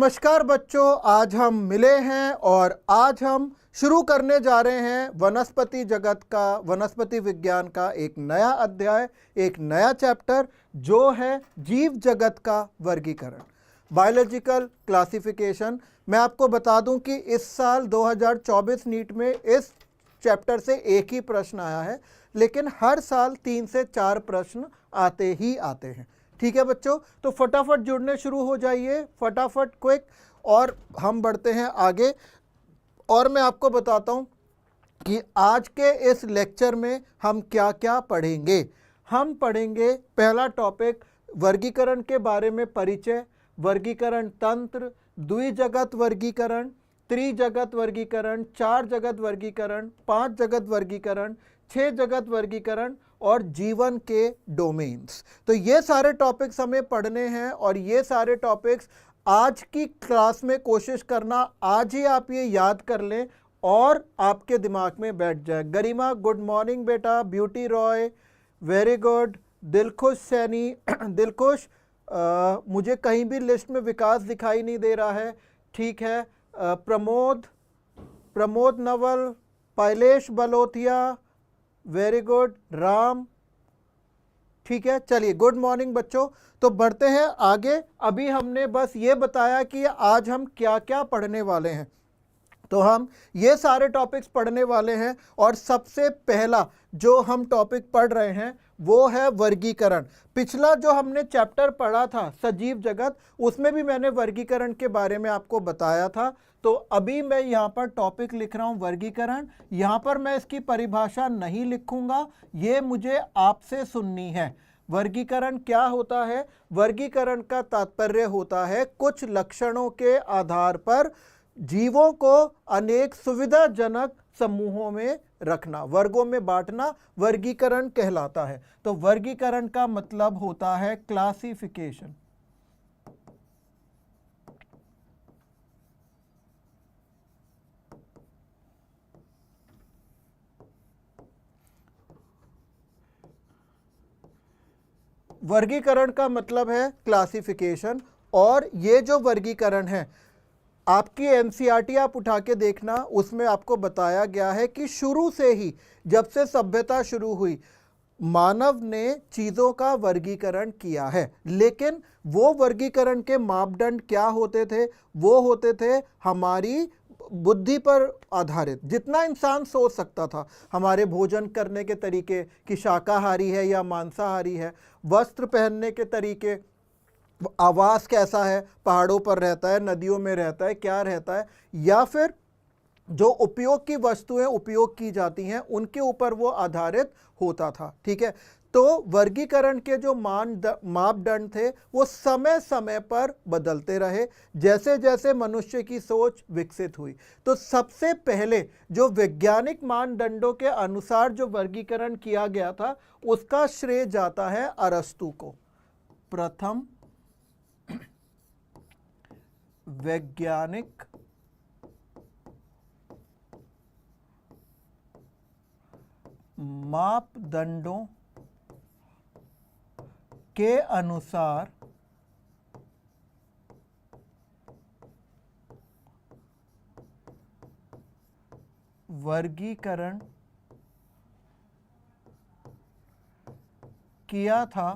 नमस्कार बच्चों, आज हम मिले हैं और आज हम शुरू करने जा रहे हैं वनस्पति जगत का, वनस्पति विज्ञान का एक नया अध्याय, एक नया चैप्टर जो है जीव जगत का वर्गीकरण, बायोलॉजिकल क्लासिफिकेशन। मैं आपको बता दूं कि इस साल 2024 नीट में इस चैप्टर से एक ही प्रश्न आया है, लेकिन हर साल 3 से 4 प्रश्न आते ही आते हैं। ठीक है बच्चों, तो फटाफट जुड़ने शुरू हो जाइए, फटाफट क्विक, और हम बढ़ते हैं आगे। और मैं आपको बताता हूं कि आज के इस लेक्चर में हम क्या क्या पढ़ेंगे। हम पढ़ेंगे पहला टॉपिक वर्गीकरण के बारे में परिचय, वर्गीकरण तंत्र, द्विजगत वर्गीकरण, त्रिजगत वर्गीकरण, 4 जगत वर्गीकरण, 5 जगत वर्गीकरण, 6 जगत वर्गीकरण और जीवन के डोमेन्स। तो ये सारे टॉपिक्स हमें पढ़ने हैं और ये सारे टॉपिक्स आज की क्लास में कोशिश करना, आज ही आप ये याद कर लें और आपके दिमाग में बैठ जाए। गरिमा गुड मॉर्निंग बेटा, beauty Roy very good, Dilkhush Saini Dilkhush मुझे कहीं भी लिस्ट में विकास दिखाई नहीं दे रहा है, ठीक है। प्रमोद नवल, पायलेश बलोथिया वेरी गुड, राम, ठीक है। चलिए गुड मॉर्निंग बच्चों, तो बढ़ते हैं आगे। अभी हमने बस ये बताया कि आज हम क्या क्या पढ़ने वाले हैं, तो हम ये सारे टॉपिक्स पढ़ने वाले हैं और सबसे पहला जो हम टॉपिक पढ़ रहे हैं वो है वर्गीकरण। पिछला जो हमने चैप्टर पढ़ा था सजीव जगत, उसमें भी मैंने वर्गीकरण के बारे में आपको बताया था। तो अभी मैं यहाँ पर टॉपिक लिख रहा हूँ वर्गीकरण। यहाँ पर मैं इसकी परिभाषा नहीं लिखूंगा, ये मुझे आपसे सुननी है। वर्गीकरण क्या होता है? वर्गीकरण का तात्पर्य होता है कुछ लक्षणों के आधार पर जीवों को अनेक सुविधाजनक समूहों में रखना, वर्गों में बांटना वर्गीकरण कहलाता है। तो वर्गीकरण का मतलब होता है क्लासिफिकेशन। वर्गीकरण का मतलब है क्लासिफिकेशन। और ये जो वर्गीकरण है, आपकी एनसीईआरटी आप उठा के देखना, उसमें आपको बताया गया है कि शुरू से ही, जब से सभ्यता शुरू हुई, मानव ने चीज़ों का वर्गीकरण किया है। लेकिन वो वर्गीकरण के मापदंड क्या होते थे? वो होते थे हमारी बुद्धि पर आधारित, जितना इंसान सोच सकता था। हमारे भोजन करने के तरीके कि शाकाहारी है या मांसाहारी है, वस्त्र पहनने के तरीके, आवास कैसा है, पहाड़ों पर रहता है, नदियों में रहता है, क्या रहता है, या फिर जो उपयोग की वस्तुएं उपयोग की जाती हैं उनके ऊपर वो आधारित होता था। ठीक है, तो वर्गीकरण के जो मापदंड थे वो समय समय पर बदलते रहे जैसे जैसे मनुष्य की सोच विकसित हुई। तो सबसे पहले जो वैज्ञानिक मानदंडों के अनुसार जो वर्गीकरण किया गया था उसका श्रेय जाता है अरस्तु को। प्रथम वैज्ञानिक मापदंडों के अनुसार वर्गीकरण किया था।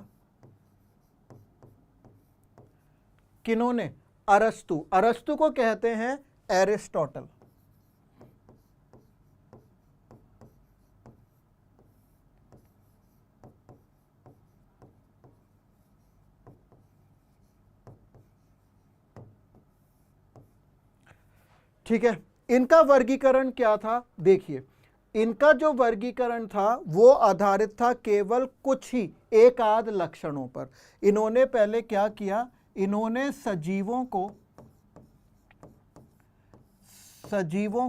किन्होंने? अरस्तु। अरस्तु को कहते हैं एरिस्टोटल। ठीक है, इनका वर्गीकरण क्या था? देखिए, इनका जो वर्गीकरण था वो आधारित था केवल कुछ ही एक आध लक्षणों पर। इन्होंने पहले क्या किया? इन्होंने सजीवों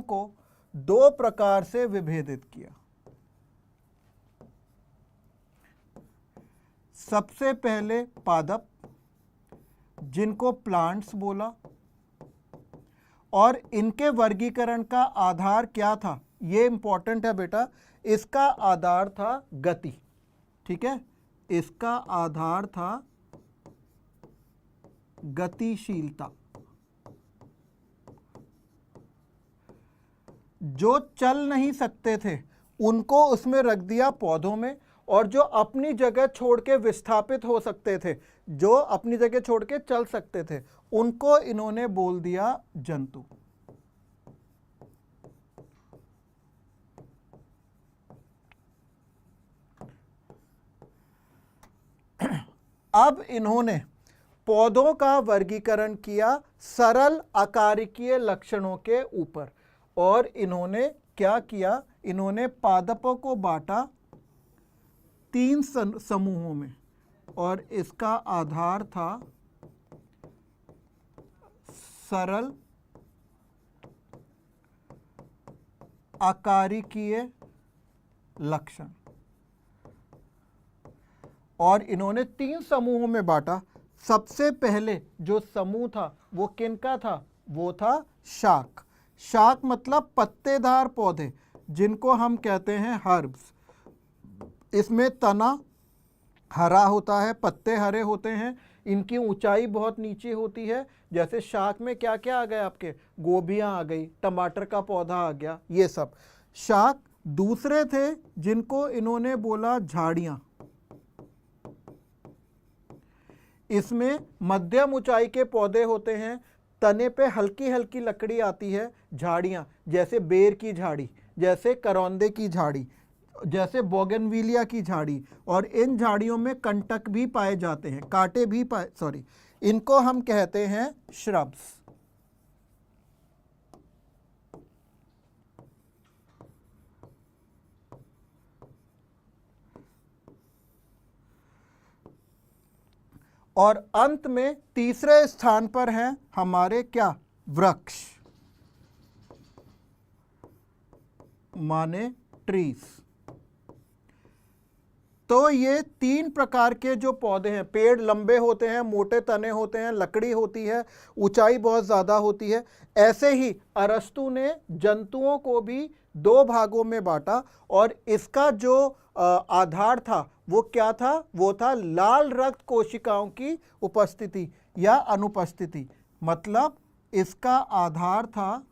को 2 प्रकार से विभेदित किया। सबसे पहले पादप, जिनको प्लांट्स बोला, और इनके वर्गीकरण का आधार क्या था? ये इंपॉर्टेंट है बेटा, इसका आधार था गति। ठीक है, इसका आधार था गतिशीलता। जो चल नहीं सकते थे उनको उसमें रख दिया पौधों में, और जो अपनी जगह छोड़ के विस्थापित हो सकते थे, जो अपनी जगह छोड़ के चल सकते थे, उनको इन्होंने बोल दिया जंतु। अब इन्होंने पौधों का वर्गीकरण किया सरल आकारिकीय लक्षणों के ऊपर, और इन्होंने क्या किया, इन्होंने पादपों को बांटा 3 समूहों में, और इसका आधार था सरल आकारिकीय लक्षण, और इन्होंने 3 समूहों में बांटा। सबसे पहले जो समूह था वो किनका था, वो था शाक। शाक मतलब पत्तेदार पौधे, जिनको हम कहते हैं हर्ब्स। इसमें तना हरा होता है, पत्ते हरे होते हैं, इनकी ऊंचाई बहुत नीचे होती है। जैसे शाक में क्या क्या आ गए आपके, गोभियां आ गई, टमाटर का पौधा आ गया, ये सब शाक। दूसरे थे जिनको इन्होंने बोला झाड़ियां। इसमें मध्यम ऊंचाई के पौधे होते हैं, तने पे हल्की हल्की लकड़ी आती है, झाड़ियां, जैसे बेर की झाड़ी, जैसे करौंदे की झाड़ी, जैसे बोगनविलिया की झाड़ी। और इन झाड़ियों में कंटक भी पाए जाते हैं, कांटे भी पाए, इनको हम कहते हैं श्रब्स। और अंत में तीसरे स्थान पर हैं हमारे क्या, वृक्ष, माने ट्रीज। तो ये 3 प्रकार के जो पौधे हैं, पेड़ लंबे होते हैं, मोटे तने होते हैं, लकड़ी होती है, ऊंचाई बहुत ज़्यादा होती है। ऐसे ही अरस्तु ने जंतुओं को भी 2 भागों में बांटा, और इसका जो आधार था वो क्या था, वो था लाल रक्त कोशिकाओं की उपस्थिति या अनुपस्थिति। मतलब इसका आधार था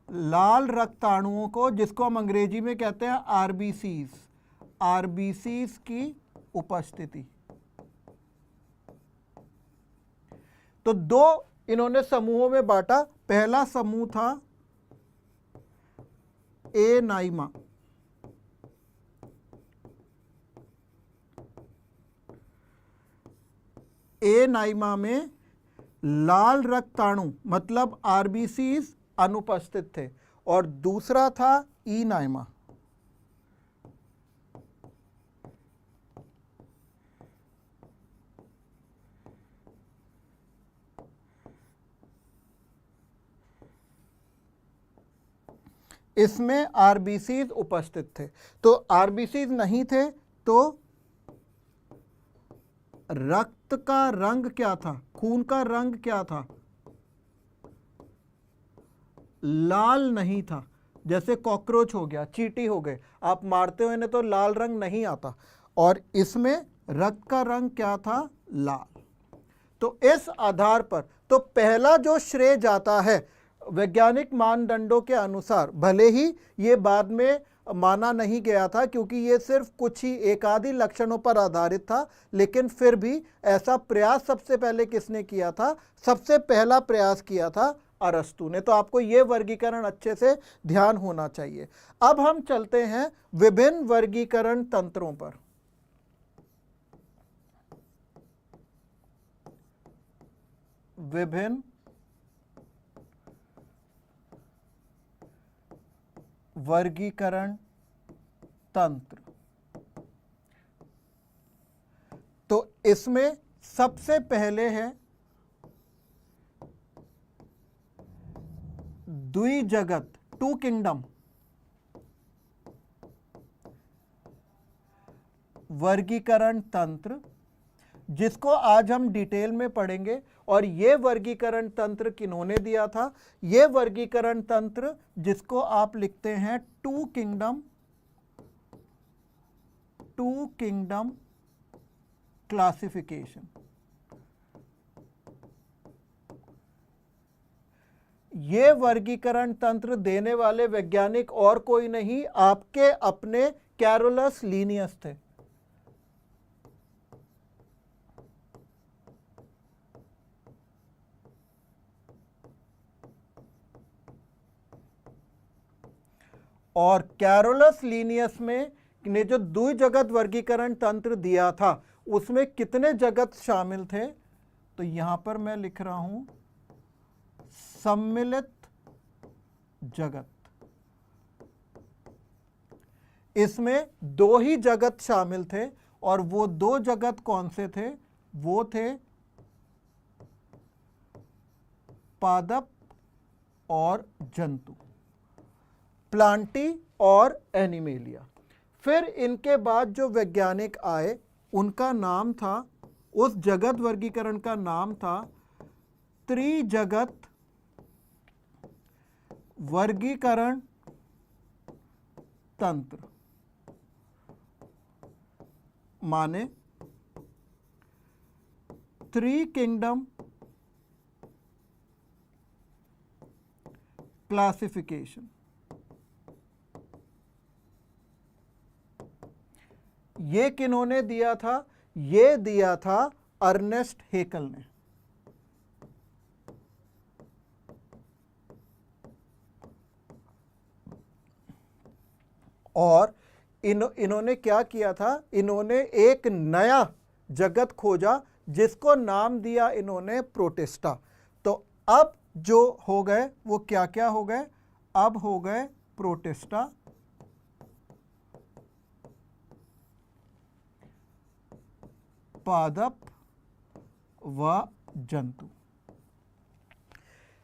लाल रक्ताणुओं को, जिसको हम अंग्रेजी में कहते हैं आरबीसीज की उपस्थिति। तो 2 इन्होंने समूहों में बांटा। पहला समूह था एनाइमा। एनाइमा में लाल रक्ताणु मतलब आरबीसीज अनुपस्थित थे, और दूसरा था ईनाइमा। इसमें आरबीसीज उपस्थित थे। तो आरबीसीज नहीं थे तो रक्त का रंग क्या था, खून का रंग क्या था, लाल नहीं था। जैसे कॉकरोच हो गया, चींटी हो गए, आप मारते हो इन्हें तो लाल रंग नहीं आता, और इसमें रक्त का रंग क्या था, लाल। तो इस आधार पर तो पहला जो श्रेय जाता है वैज्ञानिक मानदंडों के अनुसार, भले ही ये बाद में माना नहीं गया था क्योंकि ये सिर्फ कुछ ही एक आधि लक्षणों पर आधारित था, लेकिन फिर भी ऐसा प्रयास सबसे पहले किसने किया था, सबसे पहला प्रयास किया था अरस्तु ने। तो आपको ये वर्गीकरण अच्छे से ध्यान होना चाहिए। अब हम चलते हैं विभिन्न वर्गीकरण तंत्रों पर। विभिन्न वर्गीकरण तंत्र। तो इसमें सबसे पहले है द्विजगत, 2 किंगडम वर्गीकरण तंत्र, जिसको आज हम डिटेल में पढ़ेंगे। और ये वर्गीकरण तंत्र किन्होंने दिया था, ये वर्गीकरण तंत्र जिसको आप लिखते हैं 2 किंगडम क्लासिफिकेशन। ये वर्गीकरण तंत्र देने वाले वैज्ञानिक और कोई नहीं, आपके अपने कैरोलस लीनियस थे। और कैरोलस लीनियस में ने जो द्विजगत वर्गीकरण तंत्र दिया था उसमें कितने जगत शामिल थे? तो यहां पर मैं लिख रहा हूं सम्मिलित जगत। इसमें 2 ही जगत शामिल थे और वो 2 जगत कौन से थे? वो थे पादप और जंतु, प्लांटी और एनिमेलिया। फिर इनके बाद जो वैज्ञानिक आए उनका नाम था, उस जगत वर्गीकरण का नाम था त्रिजगत वर्गीकरण तंत्र, माने 3 किंगडम क्लासिफिकेशन। ये किन्होंने दिया था? ये दिया था अर्नेस्ट हेकल ने। और इन्होंने क्या किया था? इन्होंने एक नया जगत खोजा जिसको नाम दिया इन्होंने प्रोटिस्टा। तो अब जो हो गए वो क्या क्या हो गए? अब हो गए प्रोटिस्टा, पादप व जंतु।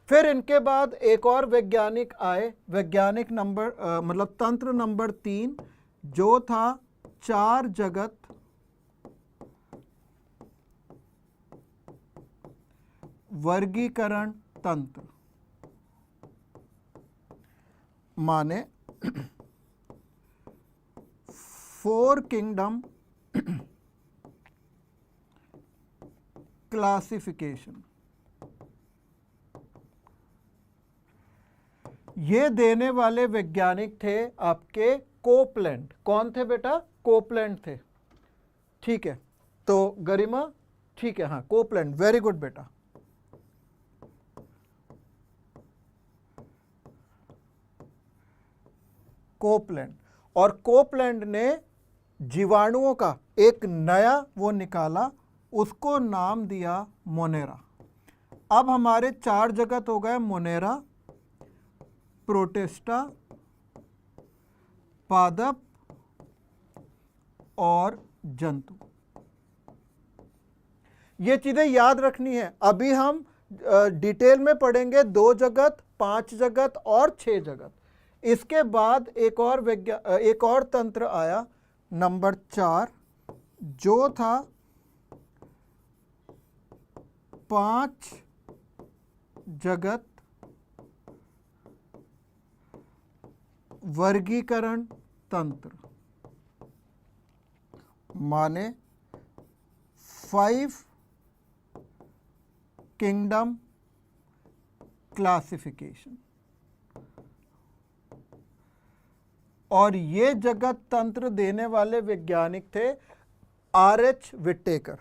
फिर इनके बाद एक और वैज्ञानिक आए, वैज्ञानिक नंबर मतलब तंत्र नंबर 3, जो था 4 जगत वर्गीकरण तंत्र, माने 4 किंगडम क्लासिफिकेशन। ये देने वाले वैज्ञानिक थे आपके कोपलैंड। कौन थे बेटा? कोपलैंड थे। ठीक है, तो गरिमा ठीक है, हाँ कोपलैंड, वेरी गुड बेटा। कोपलैंड, और कोपलैंड ने जीवाणुओं का एक नया वो निकाला, उसको नाम दिया मोनेरा। अब हमारे 4 जगत हो गए, मोनेरा, प्रोटिस्टा, पादप और जंतु। ये चीजें याद रखनी है। अभी हम डिटेल में पढ़ेंगे 2 जगत, 5 जगत और 6 जगत। इसके बाद एक और तंत्र आया नंबर 4, जो था 5 जगत वर्गीकरण तंत्र, माने 5 किंगडम क्लासिफिकेशन। और ये जगत तंत्र देने वाले वैज्ञानिक थे R.H. विट्टेकर।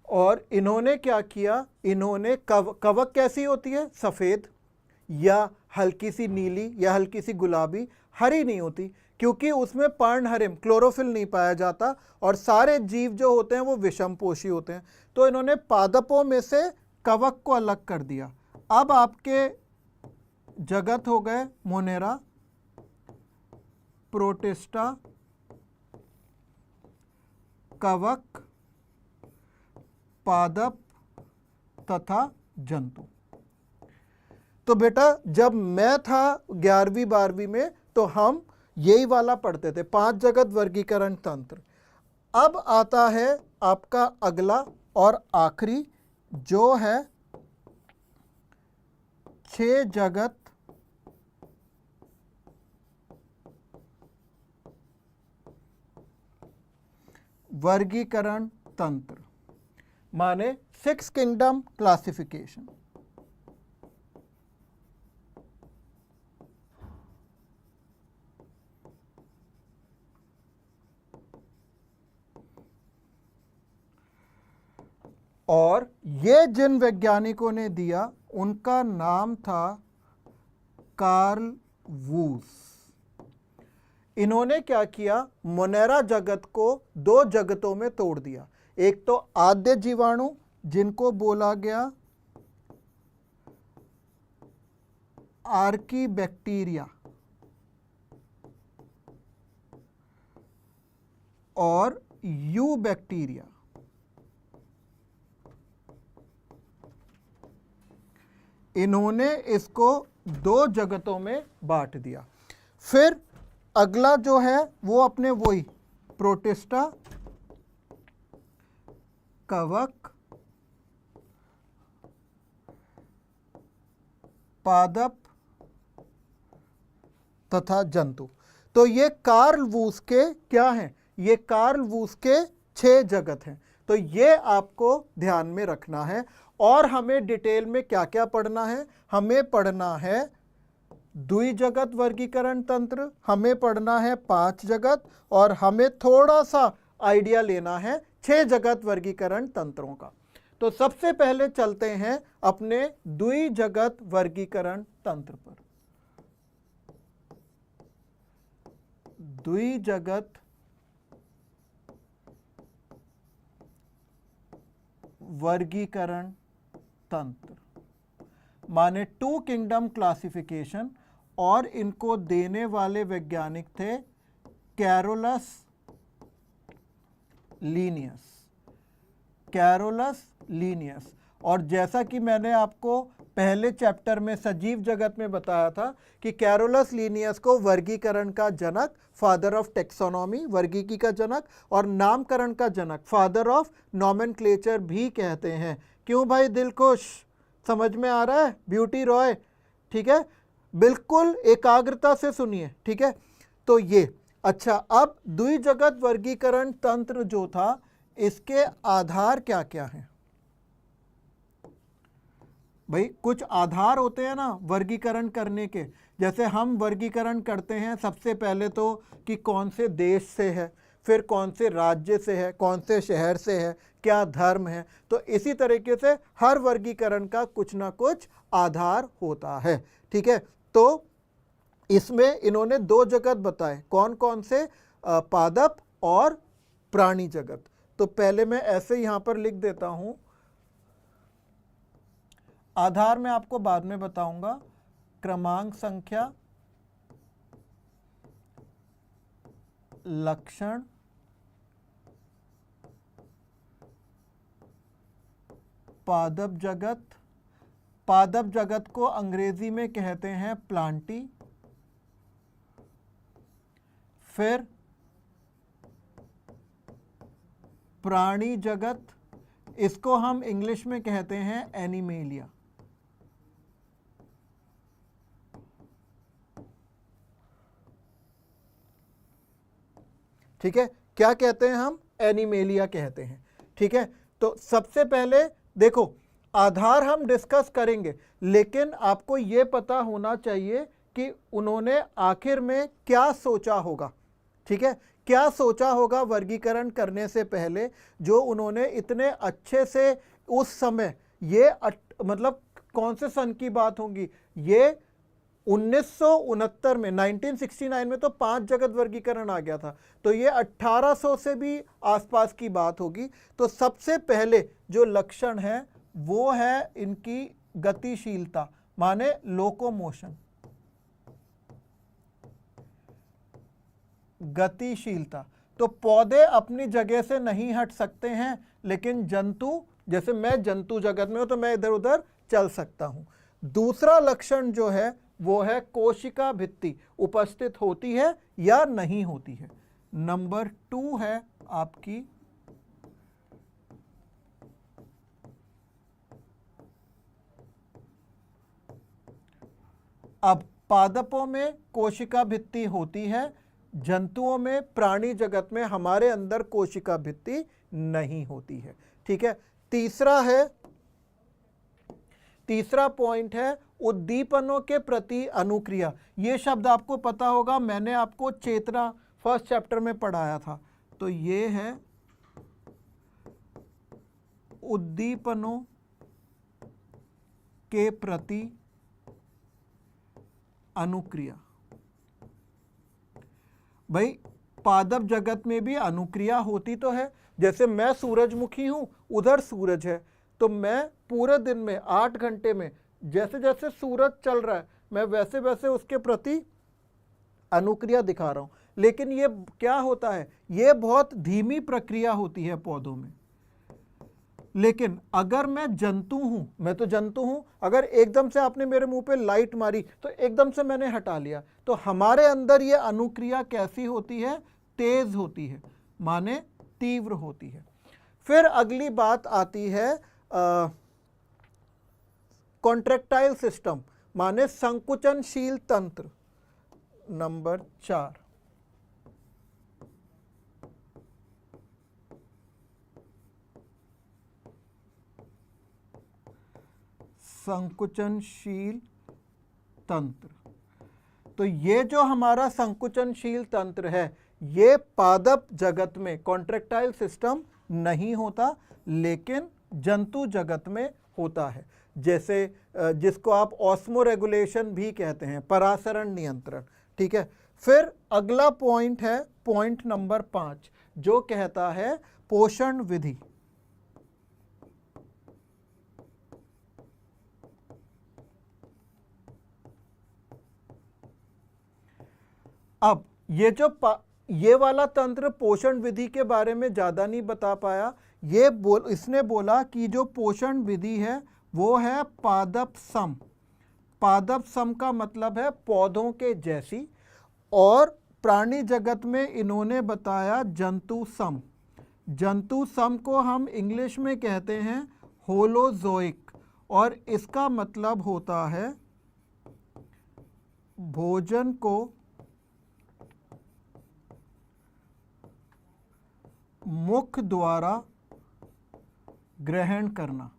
और इन्होंने क्या किया? इन्होंने कवक कैसी होती है? सफ़ेद या हल्की सी नीली या हल्की सी गुलाबी, हरी नहीं होती, क्योंकि उसमें पर्णहरिम क्लोरोफिल नहीं पाया जाता और सारे जीव जो होते हैं वो विषमपोषी होते हैं। तो इन्होंने पादपों में से कवक को अलग कर दिया। अब आपके जगत हो गए मोनेरा, प्रोटिस्टा, कवक, पादप तथा जंतु। तो बेटा जब मैं था 11वीं 12वीं में तो हम यही वाला पढ़ते थे, 5 जगत वर्गीकरण तंत्र। अब आता है आपका अगला और आखिरी, जो है 6 जगत वर्गीकरण तंत्र, माने 6 किंगडम क्लासिफिकेशन। और ये जिन वैज्ञानिकों ने दिया उनका नाम था कार्ल वूस। इन्होंने क्या किया, मोनेरा जगत को 2 जगतों में तोड़ दिया। एक तो आद्य जीवाणु जिनको बोला गया आर्कीबैक्टीरिया, और यूबैक्टीरिया। इन्होंने इसको 2 जगतों में बांट दिया। फिर अगला जो है वो अपने वही प्रोटिस्टा, कवक, पादप तथा जंतु। तो ये कार्ल वूस के क्या हैं, ये कार्ल वूस के 6 जगत हैं। तो ये आपको ध्यान में रखना है। और हमें डिटेल में क्या क्या पढ़ना है, हमें पढ़ना है द्विजगत वर्गीकरण तंत्र, हमें पढ़ना है 5 जगत, और हमें थोड़ा सा आइडिया लेना है 6 जगत वर्गीकरण तंत्रों का। तो सबसे पहले चलते हैं अपने द्विजगत वर्गीकरण तंत्र पर। द्विजगत वर्गीकरण तंत्र माने 2 किंगडम क्लासिफिकेशन, और इनको देने वाले वैज्ञानिक थे कैरोलस लीनियस। Carolus Linnaeus. और जैसा कि मैंने आपको पहले चैप्टर में सजीव जगत में बताया था कि कैरोलस लीनियस को वर्गीकरण का जनक, फादर ऑफ टेक्सोनॉमी, वर्गीकी का जनक, और नामकरण का जनक, फादर ऑफ नॉमेनक्लेचर भी कहते हैं। क्यों भाई दिलखुश, समझ में आ रहा है? ब्यूटी रॉय, ठीक है, बिल्कुल एकाग्रता से सुनिए, ठीक है। तो ये अच्छा, अब द्विजगत वर्गीकरण तंत्र जो था इसके आधार क्या क्या हैं भाई? कुछ आधार होते हैं ना वर्गीकरण करने के। जैसे हम वर्गीकरण करते हैं सबसे पहले तो कि कौन से देश से है, फिर कौन से राज्य से है, कौन से शहर से है, क्या धर्म है। तो इसी तरीके से हर वर्गीकरण का कुछ ना कुछ आधार होता है, ठीक है। तो इसमें इन्होंने 2 जगत बताए, कौन कौन से, पादप और प्राणी जगत। तो पहले मैं ऐसे यहां पर लिख देता हूं, आधार मैं आपको बाद में बताऊंगा। क्रमांक संख्या, लक्षण, पादप जगत। पादप जगत को अंग्रेजी में कहते हैं प्लांटी। फिर प्राणी जगत, इसको हम इंग्लिश में कहते हैं एनिमेलिया। ठीक है, क्या कहते हैं हम? एनिमेलिया कहते हैं, ठीक है। तो सबसे पहले देखो, आधार हम डिस्कस करेंगे, लेकिन आपको यह पता होना चाहिए कि उन्होंने आखिर में क्या सोचा होगा, ठीक है। क्या सोचा होगा वर्गीकरण करने से पहले, जो उन्होंने इतने अच्छे से उस समय, ये मतलब कौन से सन की बात होगी, ये 1969 में, 1969 में तो 5 जगत वर्गीकरण आ गया था, तो ये 1800 से भी आसपास की बात होगी। तो सबसे पहले जो लक्षण है वो है इनकी गतिशीलता, माने लोकोमोशन, गतिशीलता। तो पौधे अपनी जगह से नहीं हट सकते हैं, लेकिन जंतु, जैसे मैं जंतु जगत में हूं तो मैं इधर उधर चल सकता हूं। दूसरा लक्षण जो है वो है कोशिका भित्ति, उपस्थित होती है या नहीं होती है। नंबर 2 है आपकी अब पादपों में कोशिका भित्ति होती है, जंतुओं में, प्राणी जगत में हमारे अंदर कोशिका भित्ति नहीं होती है। ठीक है। तीसरा पॉइंट है उद्दीपनों के प्रति अनुक्रिया। ये शब्द आपको पता होगा, मैंने आपको चेतना फर्स्ट चैप्टर में पढ़ाया था। तो ये है उद्दीपनों के प्रति अनुक्रिया। भाई पादप जगत में भी अनुक्रिया होती तो है। जैसे मैं सूरजमुखी हूं, उधर सूरज है, तो मैं पूरे दिन में 8 घंटे में जैसे जैसे सूरज चल रहा है मैं वैसे वैसे उसके प्रति अनुक्रिया दिखा रहा हूं। लेकिन ये क्या होता है, ये बहुत धीमी प्रक्रिया होती है पौधों में। लेकिन अगर मैं जंतु हूं, मैं तो जंतु हूं, अगर एकदम से आपने मेरे मुंह पे लाइट मारी तो एकदम से मैंने हटा लिया, तो हमारे अंदर ये अनुक्रिया कैसी होती है, तेज होती है, माने तीव्र होती है। फिर अगली बात आती है कॉन्ट्रैक्टाइल सिस्टम, माने संकुचनशील तंत्र, नंबर 4। संकुचनशील तंत्र। तो ये जो हमारा संकुचनशील तंत्र है, ये पादप जगत में कॉन्ट्रैक्टाइल सिस्टम नहीं होता, लेकिन जंतु जगत में होता है। जैसे जिसको आप ऑस्मो रेगुलेशन भी कहते हैं, परासरण नियंत्रण। ठीक है। फिर अगला पॉइंट है पॉइंट नंबर 5, जो कहता है पोषण विधि। अब ये वाला तंत्र पोषण विधि के बारे में ज़्यादा नहीं बता पाया। इसने बोला कि जो पोषण विधि है वो है पादप सम। पादप सम का मतलब है पौधों के जैसी, और प्राणी जगत में इन्होंने बताया जंतु सम। जंतु सम को हम इंग्लिश में कहते हैं होलोजोइक, और इसका मतलब होता है भोजन को मुख द्वारा ग्रहण करना,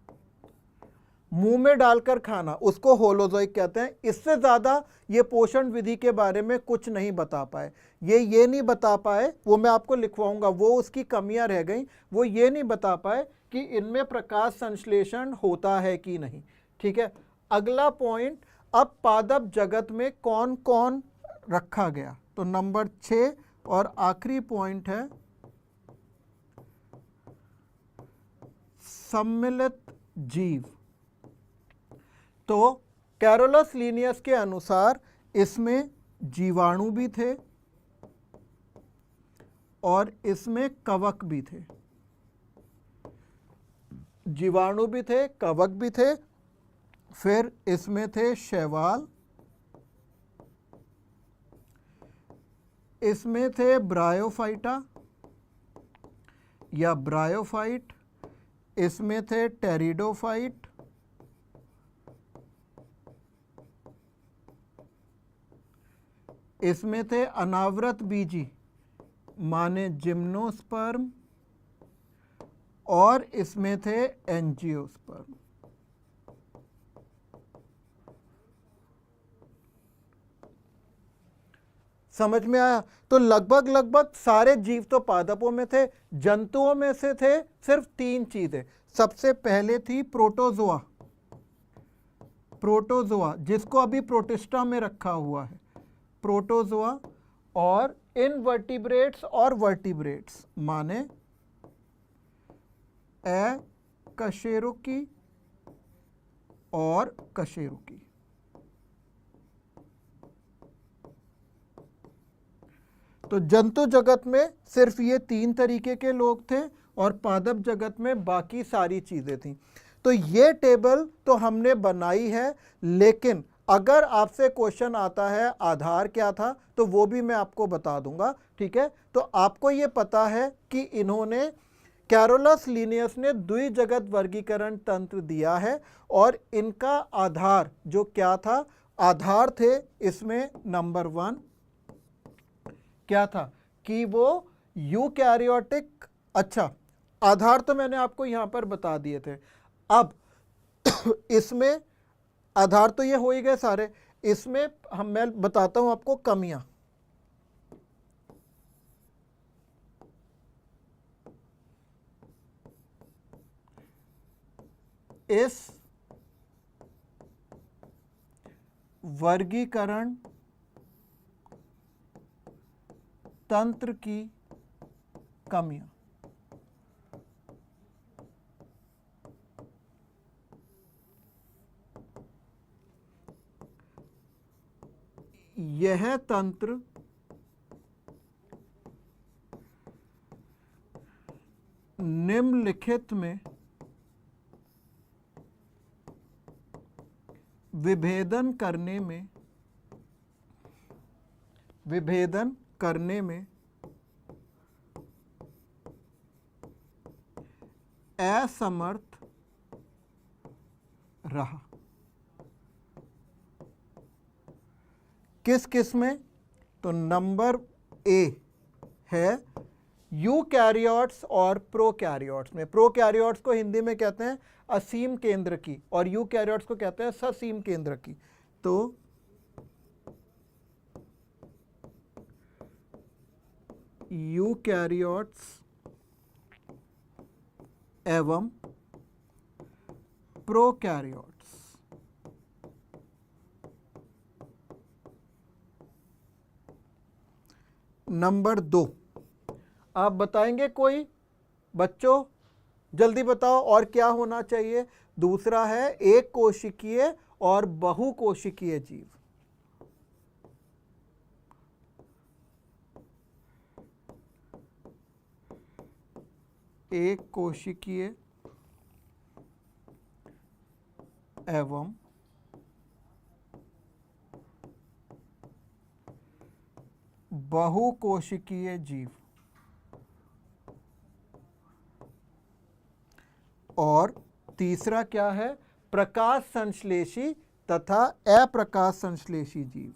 मुंह में डालकर खाना, उसको होलोजोइक कहते हैं। इससे ज़्यादा ये पोषण विधि के बारे में कुछ नहीं बता पाए। ये नहीं बता पाए, वो मैं आपको लिखवाऊंगा, वो उसकी कमियां रह गई। वो ये नहीं बता पाए कि इनमें प्रकाश संश्लेषण होता है कि नहीं। ठीक है। अगला पॉइंट, अब पादप जगत में कौन कौन रखा गया, तो नंबर 6 और आखिरी पॉइंट है सम्मिलित जीव। तो कैरोलस लीनियस के अनुसार इसमें जीवाणु भी थे और इसमें कवक भी थे। जीवाणु भी थे, कवक भी थे। फिर इसमें थे शैवाल, इसमें थे ब्रायोफाइटा या ब्रायोफाइट, इसमें थे टेरिडोफाइट, इसमें थे अनावृत बीजी माने जिम्नोस्पर्म, और इसमें थे एंजियोस्पर्म। समझ में आया? तो लगभग सारे जीव तो पादपों में थे। जंतुओं में से थे सिर्फ 3 चीजें। सबसे पहले थी प्रोटोजोआ, प्रोटोजोआ जिसको अभी प्रोटिस्टा में रखा हुआ है, प्रोटोजोआ, और इनवर्टिब्रेट्स और वर्टिब्रेट्स माने अकशेरुकी और कशेरुकी। तो जंतु जगत में सिर्फ ये 3 तरीके के लोग थे और पादप जगत में बाकी सारी चीजें थीं। तो ये टेबल तो हमने बनाई है, लेकिन अगर आपसे क्वेश्चन आता है आधार क्या था, तो वो भी मैं आपको बता दूंगा। ठीक है। तो आपको ये पता है कि इन्होंने, कैरोलस लीनियस ने द्विजगत वर्गीकरण तंत्र दिया है, और इनका आधार जो क्या था, आधार थे इसमें नंबर 1 क्या था कि वो यूकैरियोटिक, अच्छा आधार तो मैंने आपको यहां पर बता दिए थे। अब इसमें आधार तो ये हो ही गए सारे, इसमें मैं बताता हूं आपको कमियां। इस वर्गीकरण तंत्र की कमियां। यह तंत्र निम्नलिखित में विभेदन करने में असमर्थ रहा। किस किस में? तो नंबर ए है यूकैरियोट्स और प्रोकैरियोट्स में। प्रोकैरियोट्स को हिंदी में कहते हैं असीम केंद्र की और यूकैरियोट्स को कहते हैं ससीम केंद्र की। तो यूकैरियोट्स एवं प्रोकैरियोट्स। नंबर 2, आप बताएंगे कोई बच्चों, जल्दी बताओ और क्या होना चाहिए? दूसरा है एक कोशिकीय और बहुकोशिकीय जीव। एक कोशिकीय एवं बहुकोशिकीय जीव। और तीसरा क्या है? प्रकाश संश्लेषी तथा अप्रकाश संश्लेषी जीव।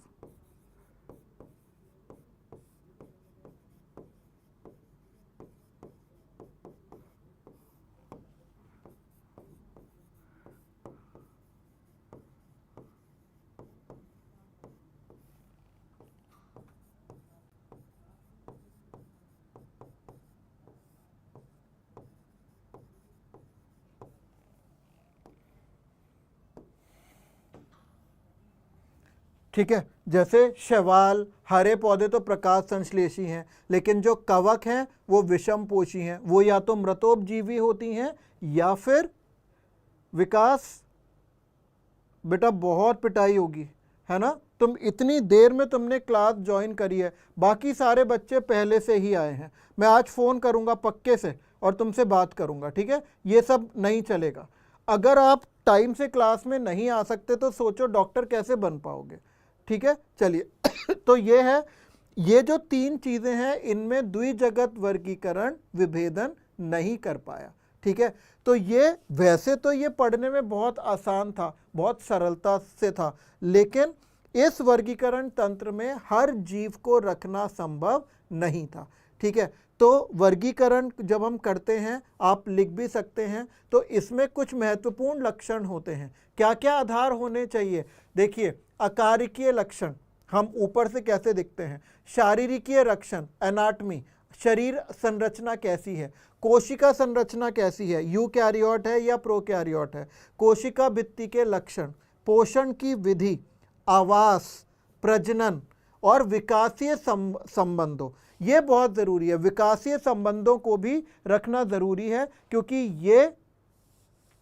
ठीक है, जैसे शैवाल, हरे पौधे तो प्रकाश संश्लेषी हैं, लेकिन जो कवक हैं वो विषमपोषी हैं। वो या तो मृतोपजीवी होती हैं या फिर विकास। बेटा बहुत पिटाई होगी, है ना? तुम इतनी देर में तुमने क्लास ज्वाइन करी है, बाकी सारे बच्चे पहले से ही आए हैं। मैं आज फ़ोन करूंगा पक्के से और तुमसे बात करूंगा, ठीक है? ये सब नहीं चलेगा। अगर आप टाइम से क्लास में नहीं आ सकते तो सोचो डॉक्टर कैसे बन पाओगे, ठीक है? चलिए तो ये है, ये जो 3 चीज़ें हैं इनमें द्विजगत वर्गीकरण विभेदन नहीं कर पाया, ठीक है? तो ये वैसे तो ये पढ़ने में बहुत आसान था, बहुत सरलता से था, लेकिन इस वर्गीकरण तंत्र में हर जीव को रखना संभव नहीं था, ठीक है? तो वर्गीकरण जब हम करते हैं, आप लिख भी सकते हैं, तो इसमें कुछ महत्वपूर्ण लक्षण होते हैं। क्या क्या आधार होने चाहिए? देखिए, आकारिकीय लक्षण, हम ऊपर से कैसे दिखते हैं। शारीरिकीय लक्षण, एनाटमी, शरीर संरचना कैसी है, कोशिका संरचना कैसी है, यूकैरियोट है या प्रोकैरियोट है। कोशिका भित्ति के लक्षण, पोषण की विधि, आवास, प्रजनन और विकासीय संबंधों, ये बहुत ज़रूरी है। विकासीय संबंधों को भी रखना ज़रूरी है, क्योंकि ये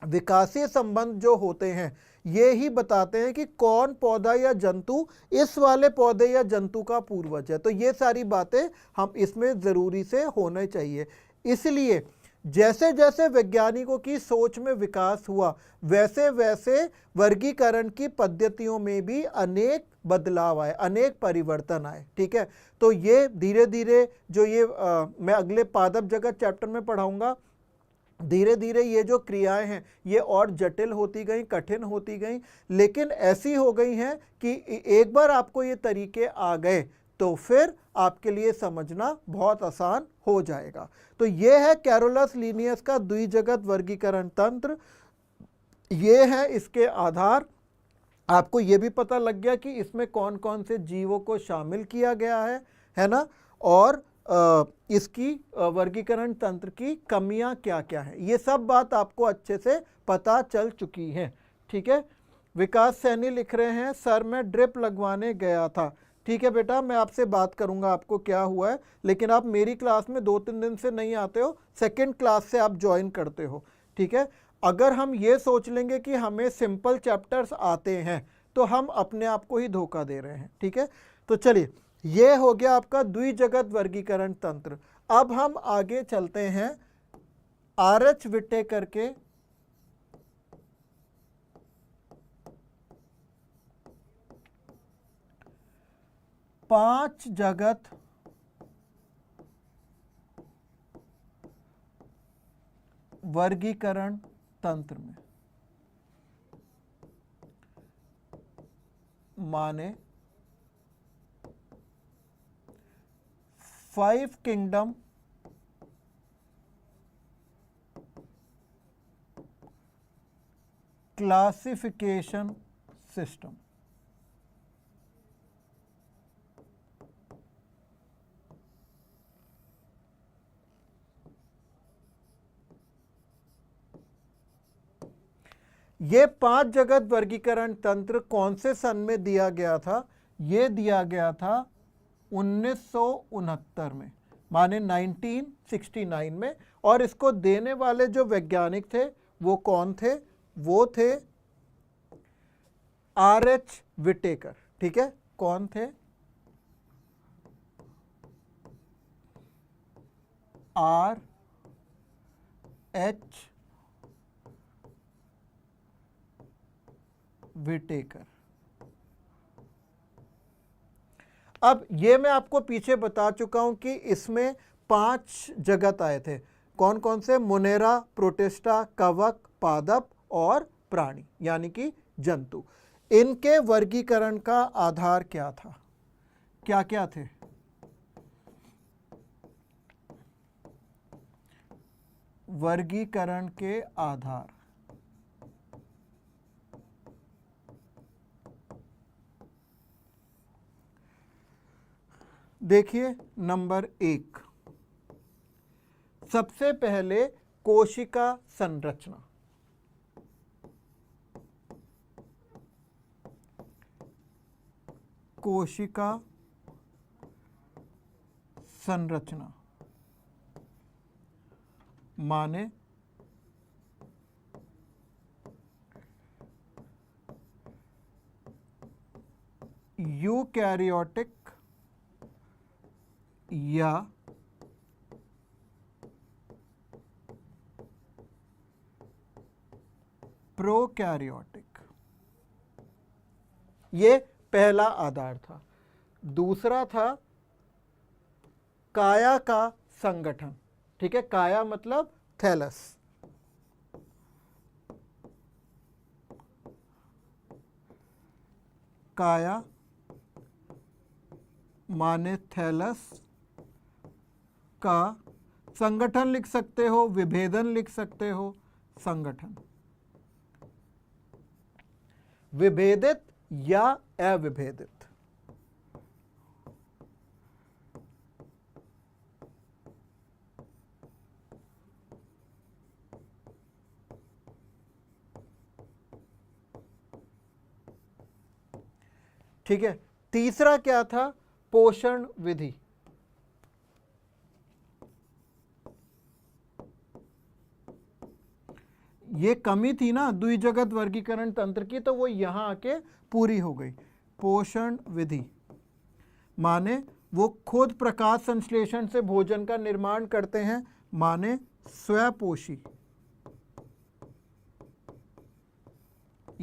विकासीय संबंध जो होते हैं ये ही बताते हैं कि कौन पौधा या जंतु इस वाले पौधे या जंतु का पूर्वज है। तो ये सारी बातें हम इसमें ज़रूरी से होने चाहिए। इसलिए जैसे जैसे वैज्ञानिकों की सोच में विकास हुआ, वैसे वैसे वर्गीकरण की पद्धतियों में भी अनेक बदलाव आए, अनेक परिवर्तन आए, ठीक है? तो ये धीरे धीरे जो ये मैं अगले पादप जगत चैप्टर में पढ़ाऊंगा, धीरे धीरे ये जो क्रियाएं हैं ये और जटिल होती गई, कठिन होती गई, लेकिन ऐसी हो गई हैं कि एक बार आपको ये तरीके आ गए तो फिर आपके लिए समझना बहुत आसान हो जाएगा। तो ये है कैरोलस लीनियस का द्विजगत वर्गीकरण तंत्र, ये है इसके आधार। आपको ये भी पता लग गया कि इसमें कौन कौन से जीवों को शामिल किया गया है ना, और इसकी वर्गीकरण तंत्र की कमियां क्या क्या है, ये सब बात आपको अच्छे से पता चल चुकी है। ठीक है, विकास सैनी लिख रहे हैं सर मैं ड्रिप लगवाने गया था। ठीक है बेटा, मैं आपसे बात करूंगा आपको क्या हुआ है, लेकिन आप मेरी क्लास में 2-3 दिन से नहीं आते हो, सेकंड क्लास से आप ज्वाइन करते हो। ठीक है, अगर हम ये सोच लेंगे कि हमें सिंपल चैप्टर्स आते हैं तो हम अपने आप को ही धोखा दे रहे हैं। ठीक है, तो चलिए ये हो गया आपका द्विजगत वर्गीकरण तंत्र। अब हम आगे चलते हैं आर.एच. विटेकर के पांच जगत वर्गीकरण तंत्र में, माने 5 किंगडम क्लासिफिकेशन सिस्टम। ये 5 जगत वर्गीकरण तंत्र कौन से सन में दिया गया था? ये दिया गया था 1969 में, माने 1969 में। और इसको देने वाले जो वैज्ञानिक थे वो कौन थे? वो थे आर.एच. विटेकर। ठीक है, कौन थे? आर.एच. विटेकर। अब ये मैं आपको पीछे बता चुका हूं कि इसमें 5 जगत आए थे। कौन कौन से? मोनेरा, प्रोटिस्टा, कवक, पादप और प्राणी यानी कि जंतु। इनके वर्गीकरण का आधार क्या था? क्या क्या थे? वर्गीकरण के आधार, देखिए नंबर 1, सबसे पहले कोशिका संरचना। कोशिका संरचना माने यूकैरियोटिक या प्रोकैरियोटिक, ये पहला आधार था। दूसरा था काया का संगठन। ठीक है, काया मतलब थैलस। काया माने थैलस का संगठन लिख सकते हो, विभेदन लिख सकते हो, संगठन। विभेदित या अविभेदित। ठीक है, तीसरा क्या था? पोषण विधि। ये कमी थी ना द्विजगत वर्गीकरण तंत्र की, तो वो यहां आके पूरी हो गई। पोषण विधि माने वो खुद प्रकाश संश्लेषण से भोजन का निर्माण करते हैं, माने स्वपोषी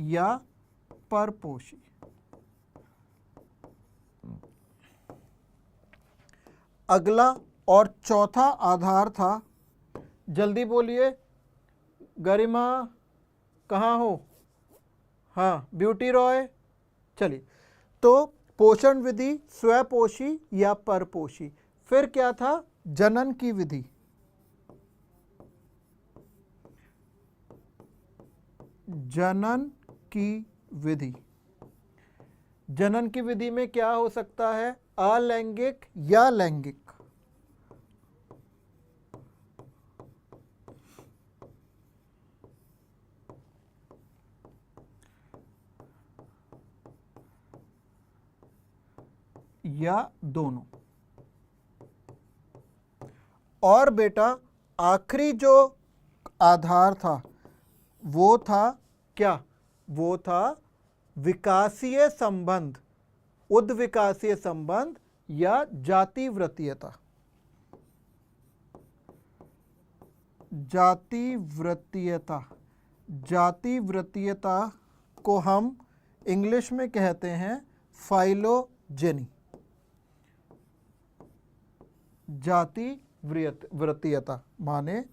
या परपोषी। अगला और चौथा आधार था, जल्दी बोलिए, गरिमा कहाँ हो? हाँ, ब्यूटी रॉय। चलिए, तो पोषण विधि स्वपोषी या परपोषी। फिर क्या था, जनन की विधि, जनन की विधि। जनन की विधि में क्या हो सकता है, अलैंगिक या लैंगिक। या दोनों। और बेटा आखिरी जो आधार था वो था क्या, वो था विकासीय संबंध, उद्विकासीय संबंध या जातिवृत्तीयता। जातिवृत्तीयता, जातिवृत्तीयता को हम इंग्लिश में कहते हैं फाइलोजेनी। जातिवृत्तीयता माने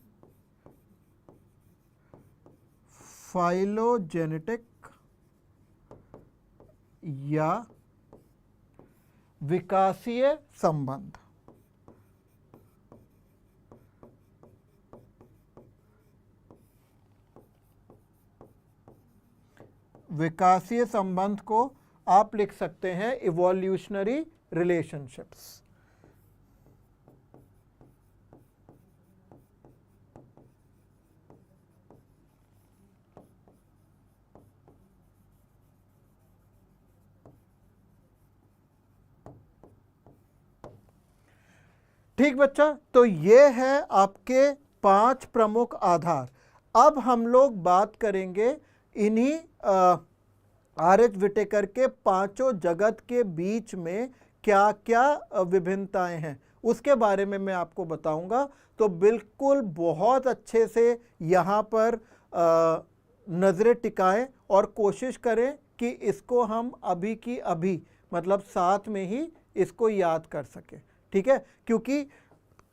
फाइलोजेनेटिक या विकासीय संबंध। विकासीय संबंध को आप लिख सकते हैं इवोल्यूशनरी रिलेशनशिप्स। ठीक बच्चा, तो ये है आपके 5 प्रमुख आधार। अब हम लोग बात करेंगे इन्हीं आर.एच. व्हिटेकर के 5 जगत के बीच में क्या क्या विभिन्नताएं हैं उसके बारे में मैं आपको बताऊंगा। तो बिल्कुल बहुत अच्छे से यहाँ पर नज़रें टिकाएं और कोशिश करें कि इसको हम अभी की अभी मतलब साथ में ही इसको याद कर सकें। ठीक है, क्योंकि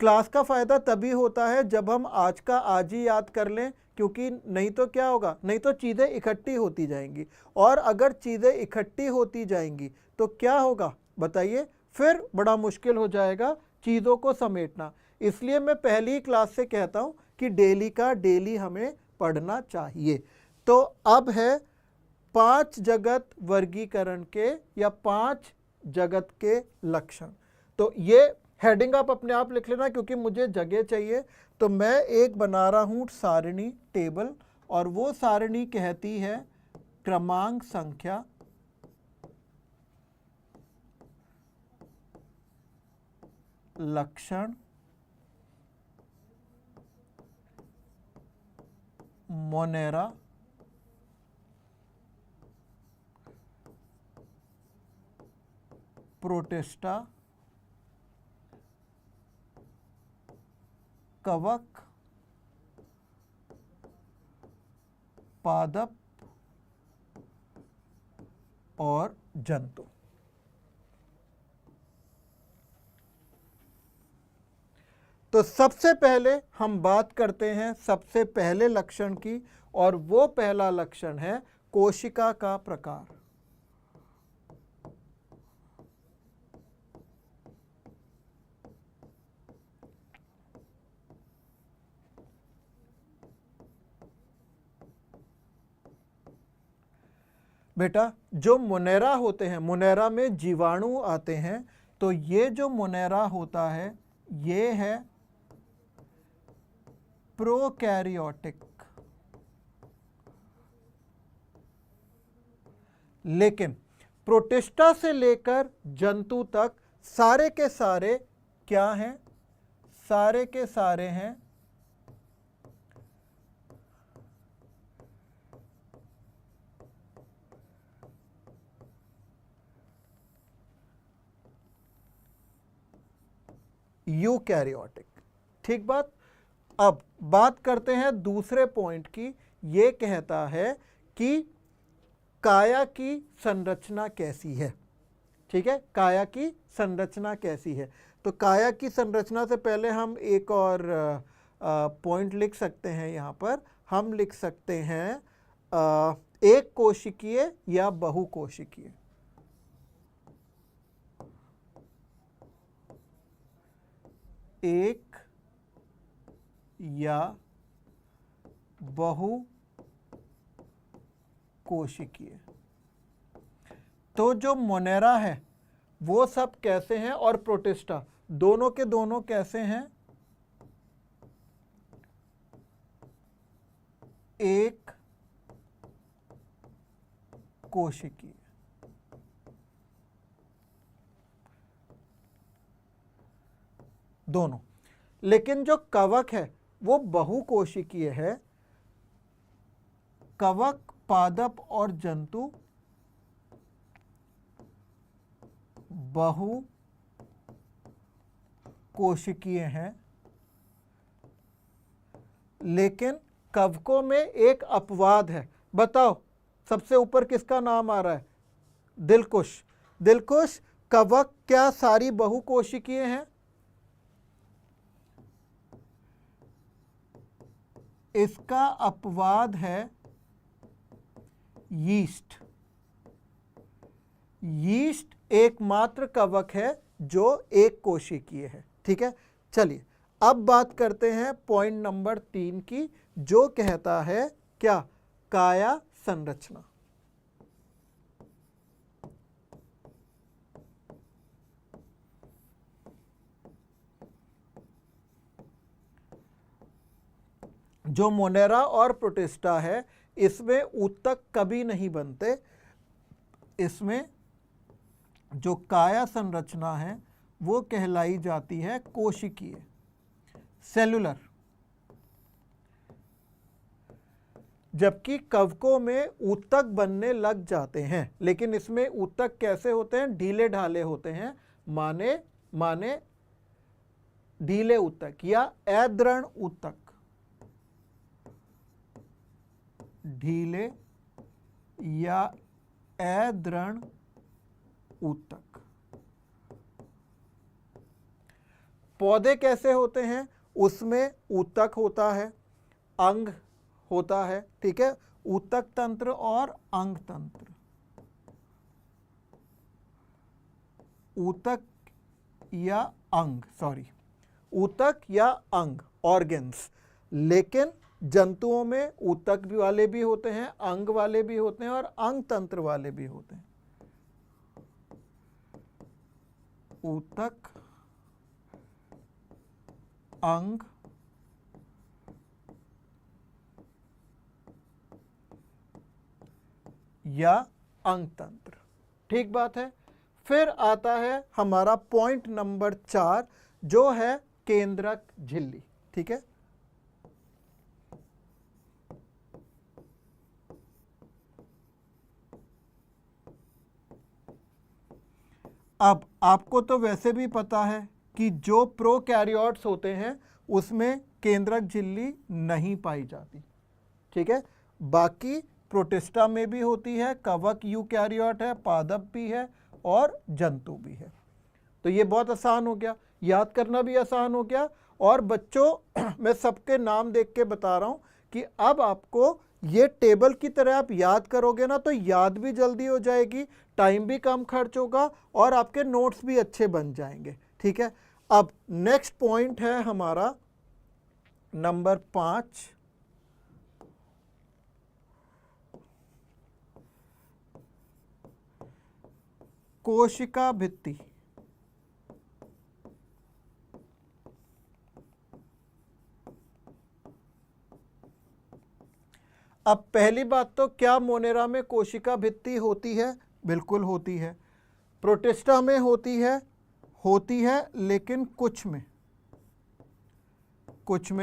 क्लास का फ़ायदा तभी होता है जब हम आज का आज ही याद कर लें, क्योंकि नहीं तो क्या होगा, नहीं तो चीज़ें इकट्ठी होती जाएंगी, और अगर चीज़ें इकट्ठी होती जाएंगी तो क्या होगा बताइए, फिर बड़ा मुश्किल हो जाएगा चीज़ों को समेटना। इसलिए मैं पहली ही क्लास से कहता हूँ कि डेली का डेली हमें पढ़ना चाहिए। तो अब है 5 जगत वर्गीकरण के या 5 जगत के लक्षण। तो ये हेडिंग आप अपने आप लिख लेना क्योंकि मुझे जगह चाहिए। तो मैं एक बना रहा हूँ सारणी टेबल, और वो सारणी कहती है क्रमांक संख्या, लक्षण, मोनेरा, प्रोटिस्टा, कवक, पादप और जंतु। तो सबसे पहले हम बात करते हैं सबसे पहले लक्षण की, और वो पहला लक्षण है कोशिका का प्रकार। बेटा जो मुनेरा होते हैं, मुनेरा में जीवाणु आते हैं, तो ये जो मुनेरा होता है ये है प्रोकैरियोटिक। लेकिन प्रोटिस्टा से लेकर जंतु तक सारे के सारे क्या हैं, सारे के सारे हैं यूकैरियोटिक। ठीक बात। अब बात करते हैं दूसरे पॉइंट की। ये कहता है कि काया की संरचना कैसी है। ठीक है, काया की संरचना कैसी है। तो काया की संरचना से पहले हम एक और पॉइंट लिख सकते हैं। यहाँ पर हम लिख सकते हैं एक कोशिकीय या बहुकोशिकीय। एक या बहु कोशिकीय। तो जो मोनेरा है वो सब कैसे हैं और प्रोटिस्टा दोनों के दोनों कैसे हैं? एक कोशिकीय। दोनों। लेकिन जो कवक है वो बहुकोशिकीय है। कवक, पादप और जंतु बहु कोशिकीय हैं, लेकिन कवकों में एक अपवाद है। बताओ सबसे ऊपर किसका नाम आ रहा है? दिलकुश। दिलकुश, कवक क्या सारी बहुकोशिकीय हैं? इसका अपवाद है यीस्ट। यीस्ट एकमात्र कवक है जो एक कोशिकीय है। ठीक है, चलिए अब बात करते हैं पॉइंट नंबर 3 की, जो कहता है क्या? काया संरचना। जो मोनेरा और प्रोटिस्टा है इसमें ऊतक कभी नहीं बनते। इसमें जो काया संरचना है वो कहलाई जाती है कोशिकीय, सेलुलर। जबकि कवकों में ऊतक बनने लग जाते हैं, लेकिन इसमें ऊतक कैसे होते हैं? ढीले ढाले होते हैं। माने ढीले ऊतक या अदृढ़ ऊतक। ढीले या अदृढ़ ऊतक। पौधे कैसे होते हैं? उसमें ऊतक होता है, अंग होता है। ठीक है, ऊतक तंत्र और अंग तंत्र। ऊतक या अंग, ऊतक या अंग, ऑर्गन्स। लेकिन जंतुओं में ऊतक भी वाले भी होते हैं, अंग वाले भी होते हैं और अंग तंत्र वाले भी होते हैं। ऊतक, अंग, या अंग तंत्र। ठीक बात है। फिर आता है हमारा पॉइंट नंबर 4, जो है केंद्रक झिल्ली। ठीक है, अब आपको तो वैसे भी पता है कि जो प्रोकैरियोट्स होते हैं उसमें केंद्रक झिल्ली नहीं पाई जाती। ठीक है, बाकी प्रोटिस्टा में भी होती है, कवक यूकैरियोट है, पादप भी है और जंतु भी है। तो ये बहुत आसान हो गया, याद करना भी आसान हो गया। और बच्चों मैं सबके नाम देख के बता रहा हूँ कि अब आपको ये टेबल की तरह आप याद करोगे ना तो याद भी जल्दी हो जाएगी, टाइम भी कम खर्च होगा और आपके नोट्स भी अच्छे बन जाएंगे। ठीक है, अब नेक्स्ट पॉइंट है हमारा नंबर 5, कोशिका भित्ति। अब पहली बात तो क्या मोनेरा में कोशिका भित्ति होती है? बिल्कुल होती है। प्रोटिस्टा में होती है लेकिन कुछ में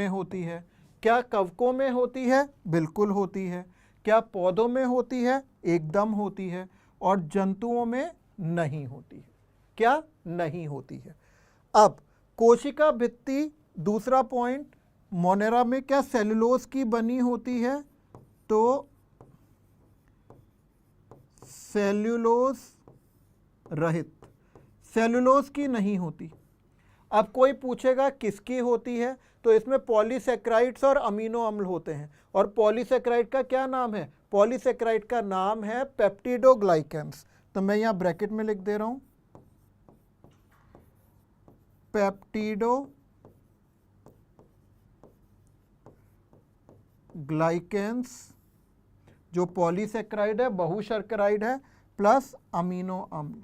होती है। क्या कवकों में होती है? बिल्कुल होती है। क्या पौधों में होती है? एकदम होती है। और जंतुओं में नहीं होती है। क्या? नहीं होती है। अब कोशिका भित्ति, दूसरा पॉइंट, मोनेरा में क्या सेलुलोज की बनी होती है? तो सेल्यूलोज रहित, सेलुलोज की नहीं होती। अब कोई पूछेगा किसकी होती है, तो इसमें पॉलीसेक्राइड्स और अमीनो अम्ल होते हैं। और पॉलीसेक्राइड का क्या नाम है? पॉलीसेक्राइड का नाम है पेप्टिडोग्लाइकेन्स। तो मैं यहाँ ब्रैकेट में लिख दे रहा हूँ, पेप्टिडोग्लाइकेन्स। ग्लाइकेंस जो पॉलीसेक्राइड है, बहुशर्कराइड है, प्लस अमीनो अम्ल।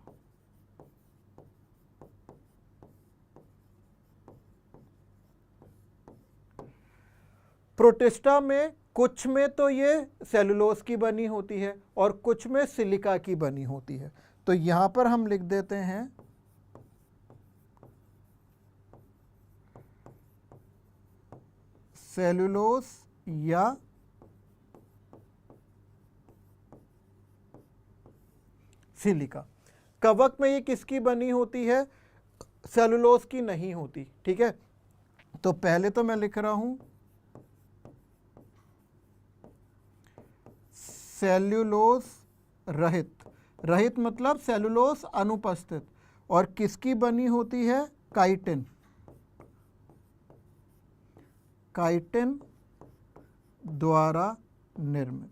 प्रोटिस्टा में कुछ में तो ये सेलुलोज की बनी होती है और कुछ में सिलिका की बनी होती है। तो यहां पर हम लिख देते हैं सेलुलोज या सिलिका। कवक में ये किसकी बनी होती है? सेलुलोज की नहीं होती। ठीक है, तो पहले तो मैं लिख रहा हूं सेल्यूलोज रहित। रहित मतलब सेलुलोज अनुपस्थित। और किसकी बनी होती है? काइटिन। काइटिन द्वारा निर्मित।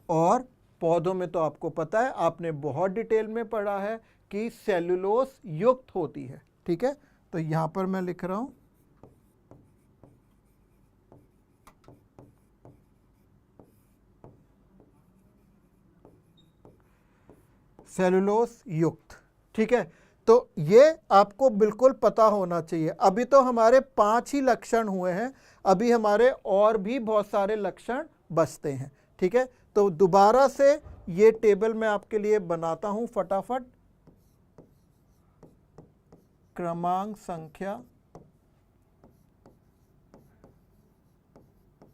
और पौधों में तो आपको पता है, आपने बहुत डिटेल में पढ़ा है कि सेलुलोज युक्त होती है। ठीक है, तो यहां पर मैं लिख रहा हूं सेलुलोज युक्त। ठीक है, तो ये आपको बिल्कुल पता होना चाहिए। अभी तो हमारे 5 ही लक्षण हुए हैं, अभी हमारे और भी बहुत सारे लक्षण बचते हैं। ठीक है, तो दोबारा से ये टेबल मैं आपके लिए बनाता हूं फटाफट। क्रमांक संख्या,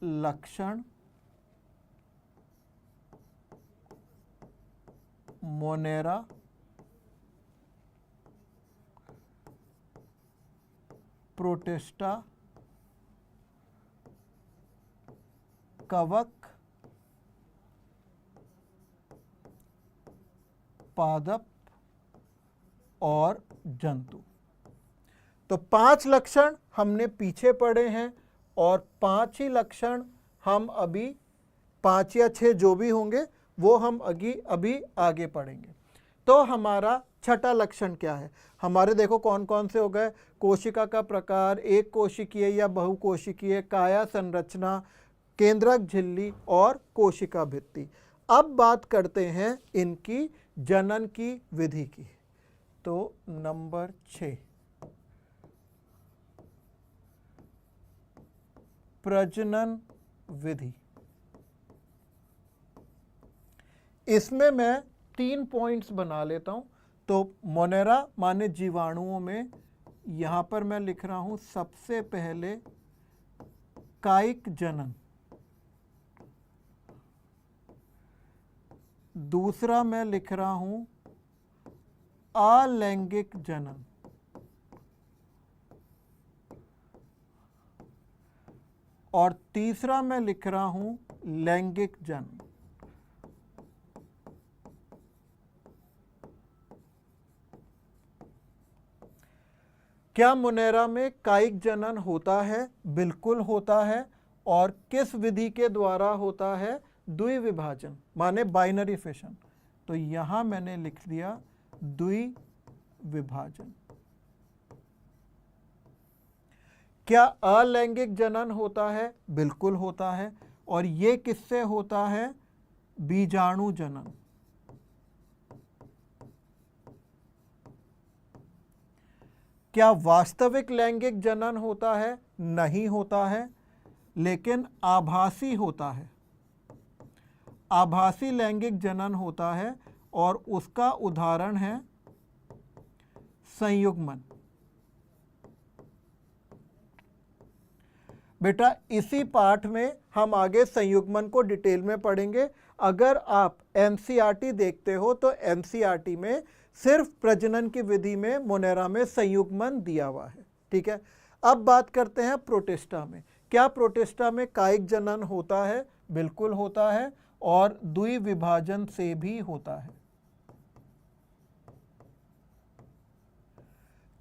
लक्षण, मोनेरा, प्रोटिस्टा, कवक, पादप और जंतु। तो 5 लक्षण हमने पीछे पढ़े हैं और 5 ही लक्षण हम अभी 5 या 6 जो भी होंगे वो हम अभी आगे पढ़ेंगे। तो हमारा छठा लक्षण क्या है? हमारे देखो कौन कौन से हो गए। कोशिका का प्रकार, एक कोशिकीय या बहुकोशिकीय, काया संरचना, केंद्रक झिल्ली और कोशिका भित्ति। अब बात करते हैं इनकी जनन की विधि की। तो नंबर 6, प्रजनन विधि। इसमें मैं 3 पॉइंट्स बना लेता हूं। तो मोनेरा माने जीवाणुओं में, यहां पर मैं लिख रहा हूं सबसे पहले कायिक जनन, दूसरा मैं लिख रहा हूं अलैंगिक जनन, और तीसरा मैं लिख रहा हूं लैंगिक जनन। क्या मोनेरा में कायिक जनन होता है? बिल्कुल होता है। और किस विधि के द्वारा होता है? द्विविभाजन माने बाइनरी फिशन। तो यहां मैंने लिख दिया द्विविभाजन। क्या अलैंगिक जनन होता है? बिल्कुल होता है। और ये किससे होता है? बीजाणु जनन। क्या वास्तविक लैंगिक जनन होता है? नहीं होता है, लेकिन आभासी होता है। आभासी लैंगिक जनन होता है और उसका उदाहरण है संयुग्मन। बेटा इसी पाठ में हम आगे संयुग्मन को डिटेल में पढ़ेंगे। अगर आप एनसीईआरटी देखते हो तो एनसीईआरटी में सिर्फ प्रजनन की विधि में मोनेरा में संयुग्मन दिया हुआ है। ठीक है, अब बात करते हैं प्रोटिस्टा में। क्या प्रोटिस्टा में कायिक जनन होता है? बिल्कुल होता है, और द्विविभाजन से भी होता है।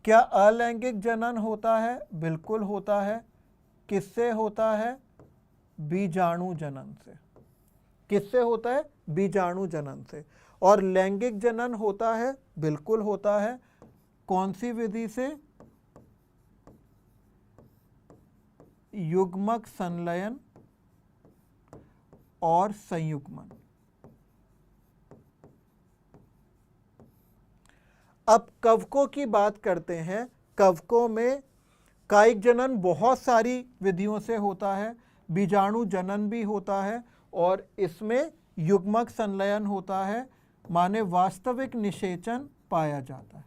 क्या अलैंगिक जनन होता है? बिल्कुल होता है। किससे होता है? बीजाणु जनन से। किससे होता है? बीजाणु जनन से। और लैंगिक जनन होता है? बिल्कुल होता है। कौन सी विधि से? युग्मक संलयन और संयुग्मन। अब कवकों की बात करते हैं। कवकों में कायिक जनन बहुत सारी विधियों से होता है, बीजाणु जनन भी होता है और इसमें युग्मक संलयन होता है, माने वास्तविक निषेचन पाया जाता है।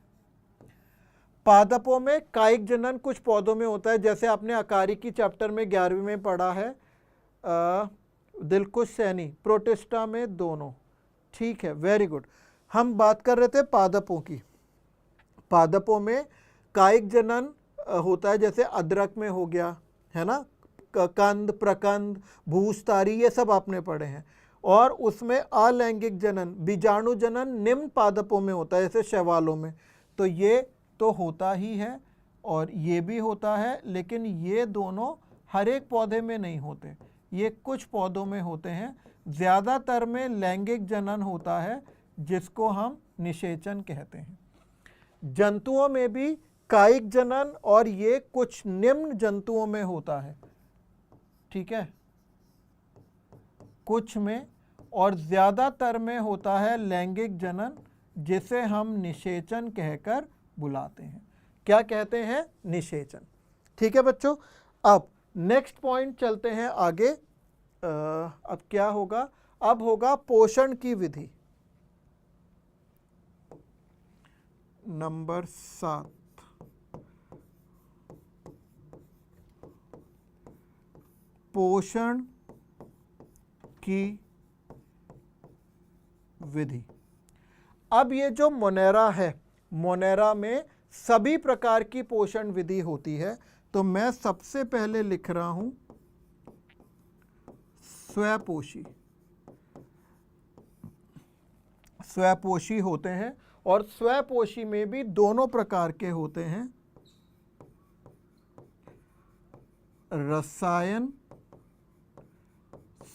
पादपों में कायिक जनन कुछ पौधों में होता है, जैसे आपने अकारिकी चैप्टर में 11वीं में पढ़ा है, दिलकुश सैनी, प्रोटिस्टा में दोनों। ठीक है, वेरी गुड। हम बात कर रहे थे पादपों की। पादपों में कायिक जनन होता है, जैसे अदरक में हो गया, है ना, कंद, प्रकंद, भूसतारी, ये सब आपने पढ़े हैं। और उसमें अलैंगिक जनन, बीजाणु जनन निम्न पादपों में होता है, जैसे शैवालों में। तो ये तो होता ही है और ये भी होता है, लेकिन ये दोनों हर एक पौधे में नहीं होते, ये कुछ पौधों में होते हैं। ज़्यादातर में लैंगिक जनन होता है, जिसको हम निषेचन कहते हैं। जंतुओं में भी कायिक जनन और ये कुछ निम्न जंतुओं में होता है, ठीक है, कुछ में, और ज़्यादातर में होता है लैंगिक जनन, जिसे हम निषेचन कहकर बुलाते हैं। क्या कहते हैं? निषेचन। ठीक है बच्चों, अब नेक्स्ट पॉइंट चलते हैं आगे। अब क्या होगा? अब होगा पोषण की विधि, नंबर 7। पोषण की विधि। अब ये जो मोनेरा है, मोनेरा में सभी प्रकार की पोषण विधि होती है। तो मैं सबसे पहले लिख रहा हूं स्वपोषी। स्वपोषी होते हैं और स्वपोषी में भी दोनों प्रकार के होते हैं, रसायन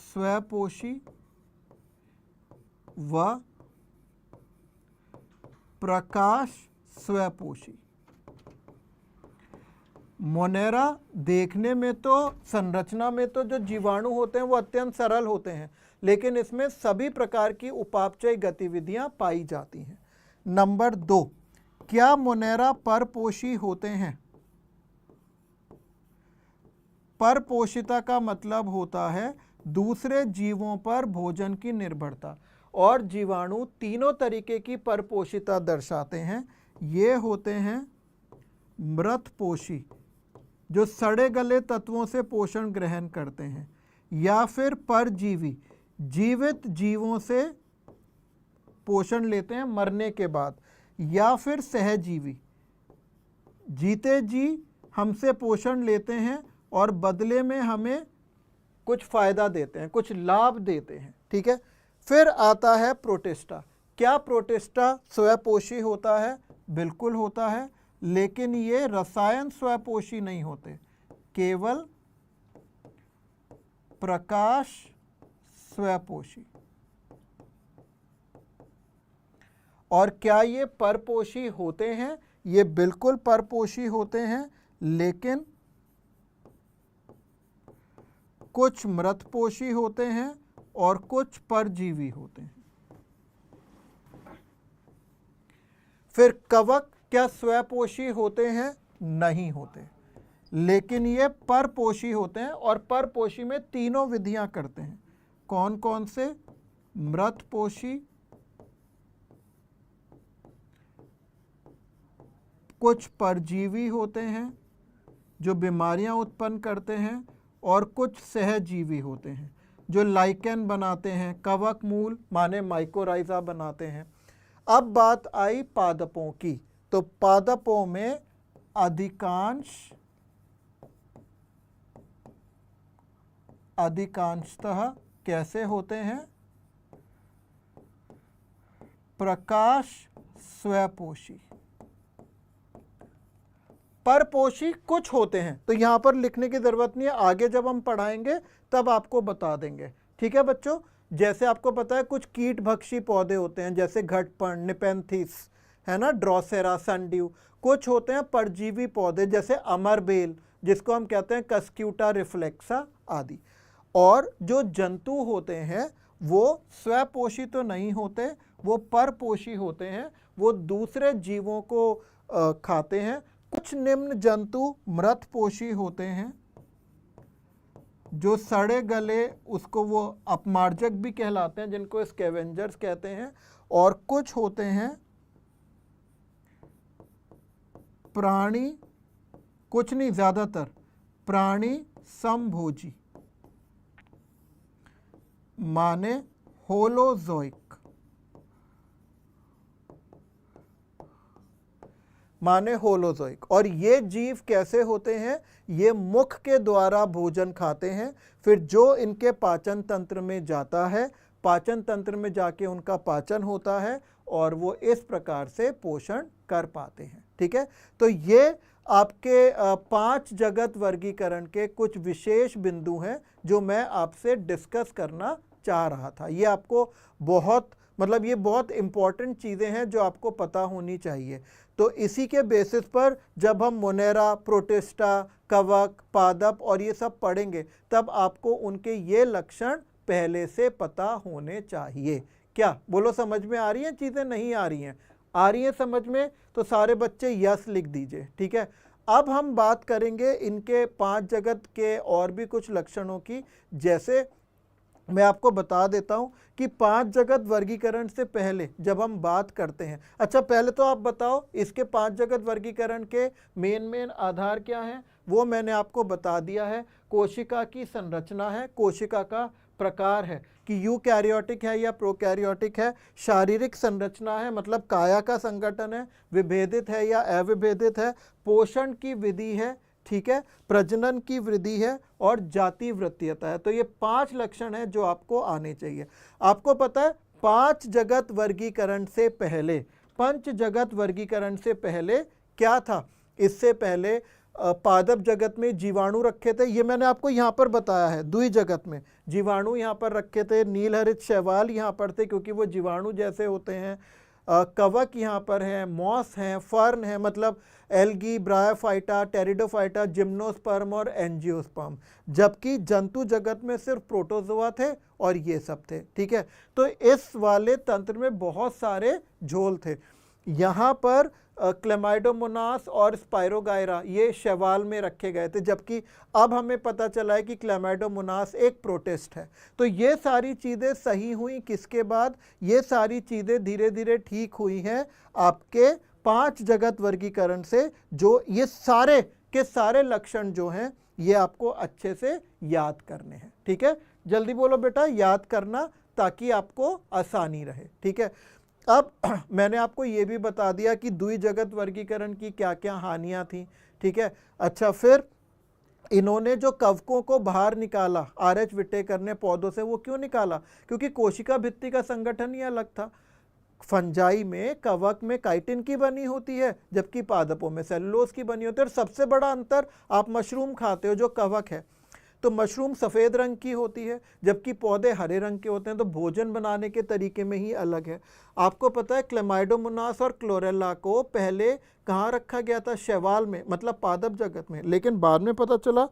स्वपोषी व प्रकाश स्वपोषी। मोनेरा देखने में तो, संरचना में तो जो जीवाणु होते हैं वो अत्यंत सरल होते हैं, लेकिन इसमें सभी प्रकार की उपापचय गतिविधियां पाई जाती हैं। नंबर 2, क्या मोनेरा परपोषी होते हैं? परपोषिता का मतलब होता है दूसरे जीवों पर भोजन की निर्भरता, और जीवाणु तीनों तरीके की परपोषिता दर्शाते हैं। ये होते हैं मृतपोषी, जो सड़े गले तत्वों से पोषण ग्रहण करते हैं, या फिर परजीवी, जीवित जीवों से पोषण लेते हैं मरने के बाद, या फिर सहजीवी, जीते जी हमसे पोषण लेते हैं और बदले में हमें कुछ फायदा देते हैं, कुछ लाभ देते हैं। ठीक है, फिर आता है प्रोटिस्टा। क्या प्रोटिस्टा स्वपोषी होता है? बिल्कुल होता है, लेकिन ये रसायन स्वपोषी नहीं होते, केवल प्रकाश स्वपोषी। और क्या ये परपोषी होते हैं? ये बिल्कुल परपोषी होते हैं, लेकिन कुछ मृतपोषी होते हैं और कुछ परजीवी होते हैं। फिर कवक क्या स्वपोषी होते हैं? नहीं होते, लेकिन ये परपोषी होते हैं, और परपोषी में तीनों विधियां करते हैं। कौन कौन से? मृतपोषी, कुछ परजीवी होते हैं जो बीमारियां उत्पन्न करते हैं, और कुछ सहजीवी होते हैं जो लाइकेन बनाते हैं, कवक मूल माने माइकोराइजा बनाते हैं। अब बात आई पादपों की, तो पादपों में अधिकांशतः कैसे होते हैं? प्रकाश स्वपोषी। परपोषी कुछ होते हैं, तो यहां पर लिखने की जरूरत नहीं है, आगे जब हम पढ़ाएंगे तब आपको बता देंगे। ठीक है बच्चों, जैसे आपको पता है कुछ कीट भक्षी पौधे होते हैं, जैसे घटपर्ण, निपेंथिस, है ना, ड्रोसेरा, सनड्यू। कुछ होते हैं परजीवी पौधे, जैसे अमरबेल, जिसको हम कहते हैं कस्क्यूटा रिफ्लेक्सा आदि। और जो जंतु होते हैं वो स्वपोषी तो नहीं होते, वो परपोषी होते हैं, वो दूसरे जीवों को खाते हैं। कुछ निम्न जंतु मृतपोषी होते हैं, जो सड़े गले उसको वो अपमार्जक भी कहलाते हैं, जिनको स्कैवेंजर्स कहते हैं। और कुछ होते हैं प्राणी, कुछ नहीं ज़्यादातर प्राणी समभोजी, माने होलोजोइक, माने होलोजोइक। और ये जीव कैसे होते हैं? ये मुख के द्वारा भोजन खाते हैं, फिर जो इनके पाचन तंत्र में जाता है, पाचन तंत्र में जाके उनका पाचन होता है और वो इस प्रकार से पोषण कर पाते हैं। ठीक है, तो ये आपके 5 जगत वर्गीकरण के कुछ विशेष बिंदु हैं जो मैं आपसे डिस्कस करना चाह रहा था। ये आपको बहुत मतलब ये बहुत इंपॉर्टेंट चीज़ें हैं जो आपको पता होनी चाहिए। तो इसी के बेसिस पर जब हम मोनेरा, प्रोटिस्टा, कवक, पादप और ये सब पढ़ेंगे तब आपको उनके ये लक्षण पहले से पता होने चाहिए। क्या बोलो, समझ में आ रही हैं चीज़ें? नहीं आ रही हैं? आ रही हैं समझ में? तो सारे बच्चे यस लिख दीजिए। ठीक है, अब हम बात करेंगे इनके 5 जगत के और भी कुछ लक्षणों की। जैसे मैं आपको बता देता हूं कि 5 जगत वर्गीकरण से पहले जब हम बात करते हैं, अच्छा पहले तो आप बताओ इसके 5 जगत वर्गीकरण के मेन आधार क्या हैं? वो मैंने आपको बता दिया है। कोशिका की संरचना है, कोशिका का प्रकार है कि यूकैरियोटिक है या प्रोकैरियोटिक है, शारीरिक संरचना है मतलब काया का संगठन है, विभेदित है या अविभेदित है, पोषण की विधि है, ठीक है, प्रजनन की वृद्धि है और जाति वृत्तीयता है। तो ये 5 लक्षण हैं जो आपको आने चाहिए। आपको पता है 5 जगत वर्गीकरण से पहले, 5 जगत वर्गीकरण से पहले क्या था? इससे पहले पादप जगत में जीवाणु रखे थे, ये मैंने आपको यहाँ पर बताया है। द्वि जगत में जीवाणु यहाँ पर रखे थे, नीलहरित शैवाल यहाँ पर थे क्योंकि वो जीवाणु जैसे होते हैं, कवक यहाँ पर है, मॉस हैं, फर्न है मतलब एल्गी, ब्रायोफाइटा, टेरिडोफाइटा, जिम्नोस्पर्म और एंजियोस्पर्म। जबकि जंतु जगत में सिर्फ प्रोटोजोआ थे और ये सब थे। ठीक है, तो इस वाले तंत्र में बहुत सारे झोल थे। यहाँ पर क्लेमाइडोमोनास और स्पाइरोगायरा ये शैवाल में रखे गए थे, जबकि अब हमें पता चला है कि क्लेमाइडोमोनास एक प्रोटिस्ट है। तो ये सारी चीज़ें सही हुई किसके बाद? ये सारी चीज़ें धीरे धीरे ठीक हुई हैं आपके 5 जगत वर्गीकरण से। जो ये सारे के सारे लक्षण जो हैं ये आपको अच्छे से याद करने हैं। ठीक है, जल्दी बोलो बेटा, याद करना ताकि आपको आसानी रहे। ठीक है, अब मैंने आपको ये भी बता दिया कि द्वि जगत वर्गीकरण की क्या क्या हानियां थी। ठीक है, अच्छा फिर इन्होंने जो कवकों को बाहर निकाला RH विटेकर ने पौधों से, वो क्यों निकाला? क्योंकि कोशिका भित्ति का संगठन ही अलग था। फंजाई में, कवक में काइटिन की बनी होती है जबकि पादपों में सेलुलोज की बनी होती है। और सबसे बड़ा अंतर, आप मशरूम खाते हो जो कवक है, तो मशरूम सफ़ेद रंग की होती है जबकि पौधे हरे रंग के होते हैं। तो भोजन बनाने के तरीके में ही अलग है। आपको पता है क्लेमाइडोमोनास और क्लोरेला को पहले कहाँ रखा गया था? शैवाल में मतलब पादप जगत में, लेकिन बाद में पता चला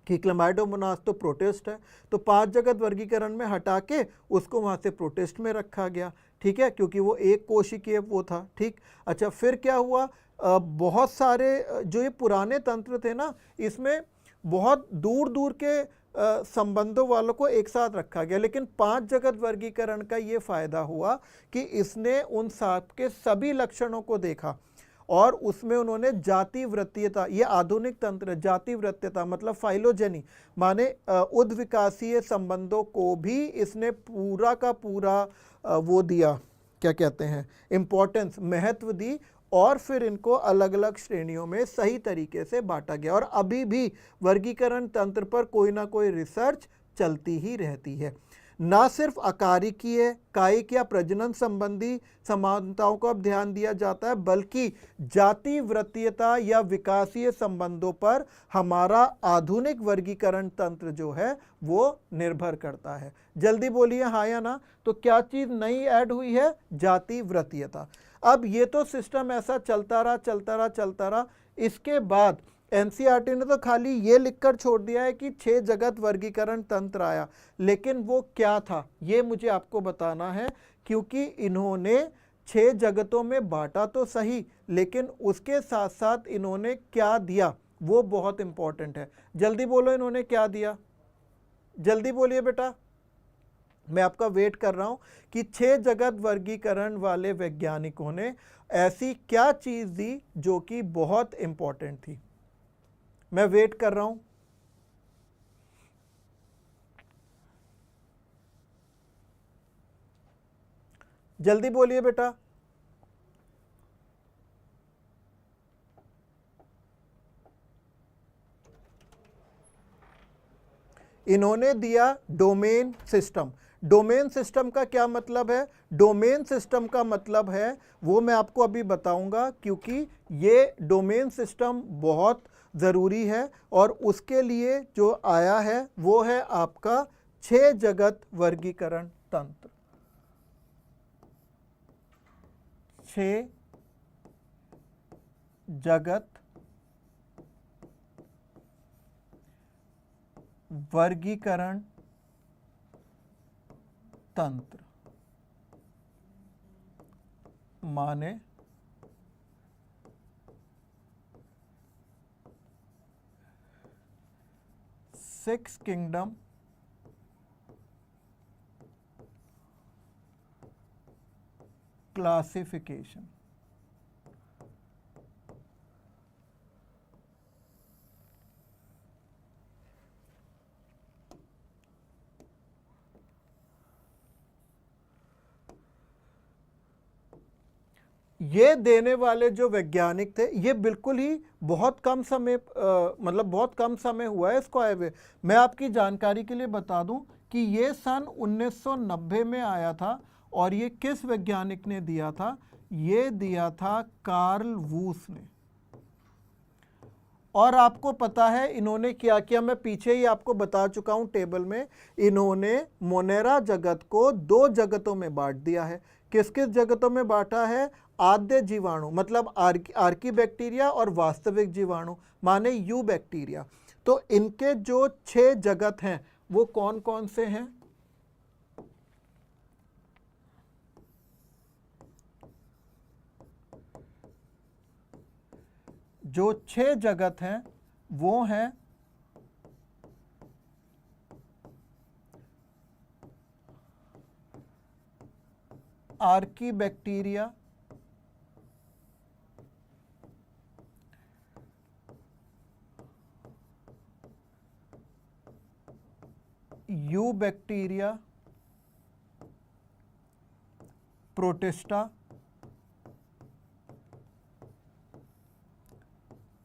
कि क्लेमाइडोमोनास तो प्रोटिस्ट है, तो 5 जगत वर्गीकरण में हटा के उसको वहाँ से प्रोटिस्ट में रखा गया। ठीक है, क्योंकि वो एक कोशिकीय वो था। ठीक, अच्छा फिर क्या हुआ? बहुत सारे जो ये पुराने तंत्र थे ना, इसमें बहुत दूर दूर के संबंधों वालों को एक साथ रखा गया। लेकिन 5 जगत वर्गीकरण का ये फायदा हुआ कि इसने उन सब के सभी लक्षणों को देखा और उसमें उन्होंने जाति वृत्तीयता, ये आधुनिक तंत्र, जाति वृत्तीयता मतलब फाइलोजेनी माने उद्विकासीय संबंधों को भी इसने पूरा का पूरा वो दिया, क्या कहते हैं, इम्पोर्टेंस, महत्व दी। और फिर इनको अलग अलग श्रेणियों में सही तरीके से बांटा गया। और अभी भी वर्गीकरण तंत्र पर कोई ना कोई रिसर्च चलती ही रहती है। ना सिर्फ आकारिकीय, कायिक या प्रजनन संबंधी समानताओं को अब ध्यान दिया जाता है, बल्कि जाति वृत्तीयता या विकासीय संबंधों पर हमारा आधुनिक वर्गीकरण तंत्र जो है वो निर्भर करता है। जल्दी बोलिए हाँ या ना। तो क्या चीज़ नई ऐड हुई है? जाति वृत्तीयता। अब ये तो सिस्टम ऐसा चलता रहा। इसके बाद एनसीईआरटी ने तो खाली ये लिखकर छोड़ दिया है कि 6 जगत वर्गीकरण तंत्र आया, लेकिन वो क्या था ये मुझे आपको बताना है, क्योंकि इन्होंने 6 जगतों में बांटा तो सही, लेकिन उसके साथ साथ इन्होंने क्या दिया वो बहुत इंपॉर्टेंट है। जल्दी बोलो इन्होंने क्या दिया, जल्दी बोलिए बेटा, मैं आपका वेट कर रहा हूं कि 6 जगत वर्गीकरण वाले वैज्ञानिकों ने ऐसी क्या चीज दी जो कि बहुत इंपॉर्टेंट थी। मैं वेट कर रहा हूं। जल्दी बोलिए बेटा। इन्होंने दिया डोमेन सिस्टम। डोमेन सिस्टम का क्या मतलब है? डोमेन सिस्टम का मतलब है वो मैं आपको अभी बताऊंगा, क्योंकि ये डोमेन सिस्टम बहुत ज़रूरी है और उसके लिए जो आया है वो है आपका 6 जगत वर्गीकरण तंत्र। 6 जगत वर्गीकरण तंत्र माने 6 किंगडम क्लासिफिकेशन। ये देने वाले जो वैज्ञानिक थे, ये बिल्कुल ही बहुत कम समय मतलब बहुत कम समय हुआ है इसको आए हुए। मैं आपकी जानकारी के लिए बता दूं कि ये सन 1990 में आया था और ये किस वैज्ञानिक ने दिया था? ये दिया था कार्ल वूस ने। और आपको पता है इन्होंने क्या किया, मैं पीछे ही आपको बता चुका हूं टेबल में। इन्होंने मोनेरा जगत को 2 जगतों में बांट दिया है। किस किस जगतों में बांटा है? आद्य जीवाणु मतलब आर्की बैक्टीरिया और वास्तविक जीवाणु माने यू बैक्टीरिया। तो इनके जो 6 जगत हैं वो कौन कौन से हैं? जो 6 जगत हैं वो हैं Archie bacteria, you bacteria, protista,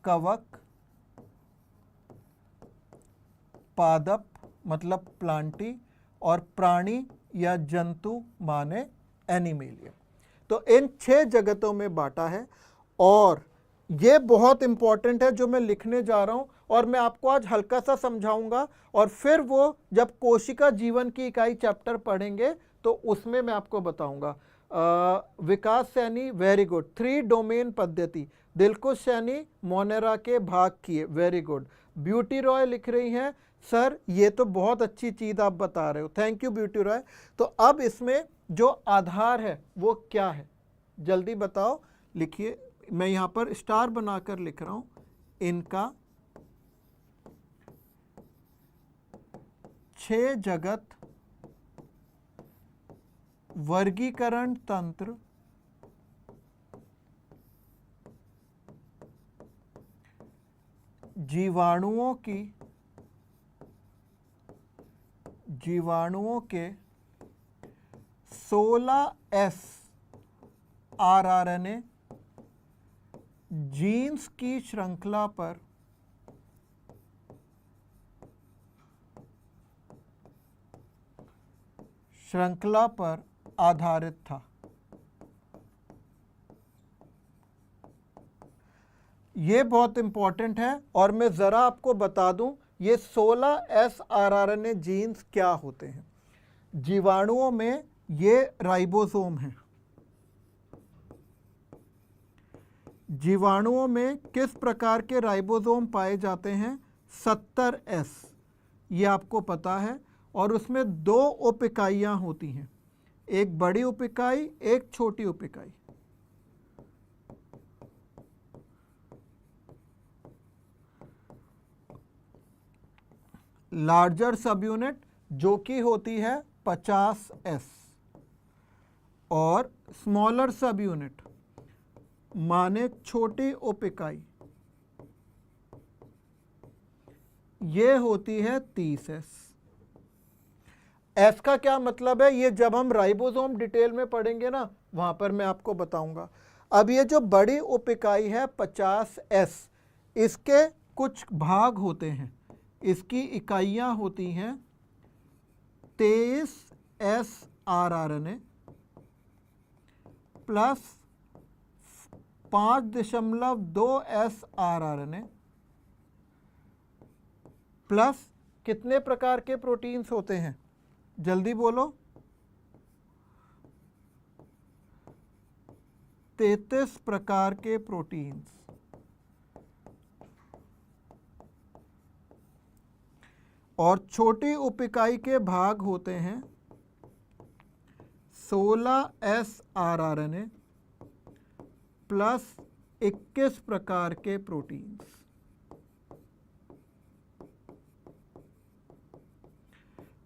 कवक, पादप मतलब प्लांटी, और प्राणी या जंतु माने एनिमेलियम। तो इन 6 जगतों में बांटा है और ये बहुत इंपॉर्टेंट है जो मैं लिखने जा रहा हूं, और मैं आपको आज हल्का सा समझाऊंगा और फिर वो जब कोशिका जीवन की इकाई चैप्टर पढ़ेंगे तो उसमें मैं आपको बताऊंगा। विकास सैनी वेरी गुड। 3 डोमेन पद्धति, दिलकुश सैनी मोनेरा के भाग किए, वेरी गुड। ब्यूटी रॉय लिख रही हैं सर ये तो बहुत अच्छी चीज़ आप बता रहे हो, थैंक यू ब्यूटी रॉय। तो अब इसमें जो आधार है वो क्या है जल्दी बताओ, लिखिए। मैं यहाँ पर स्टार बनाकर लिख रहा हूं, इनका 6 जगत वर्गीकरण तंत्र जीवाणुओं के 16S rRNA जीन्स की श्रृंखला पर आधारित था। ये बहुत इंपॉर्टेंट है और मैं ज़रा आपको बता दूं ये 16S rRNA जीन्स क्या होते हैं। जीवाणुओं में ये राइबोसोम हैं, जीवाणुओं में किस प्रकार के राइबोसोम पाए जाते हैं? 70S, ये आपको पता है। और उसमें 2 उप इकाइयाँ होती हैं, एक बड़ी उप इकाई, एक छोटी उप इकाई। लार्जर सब यूनिट जो कि होती है 50S, और स्मॉलर सब यूनिट माने छोटी उप इकाई, ये होती है 30S। एस का क्या मतलब है, ये जब हम राइबोसोम डिटेल में पढ़ेंगे ना, वहां पर मैं आपको बताऊंगा। अब ये जो बड़ी उप इकाई है 50S, इसके कुछ भाग होते हैं, इसकी इकाइयां होती हैं 23S rRNA plus 5.2S rRNA plus कितने प्रकार के प्रोटीन्स होते हैं, जल्दी बोलो? 33 प्रकार के प्रोटीन्स। और छोटी उप इकाई के भाग होते हैं 16S rRNA प्लस 21 प्रकार के प्रोटीन्स।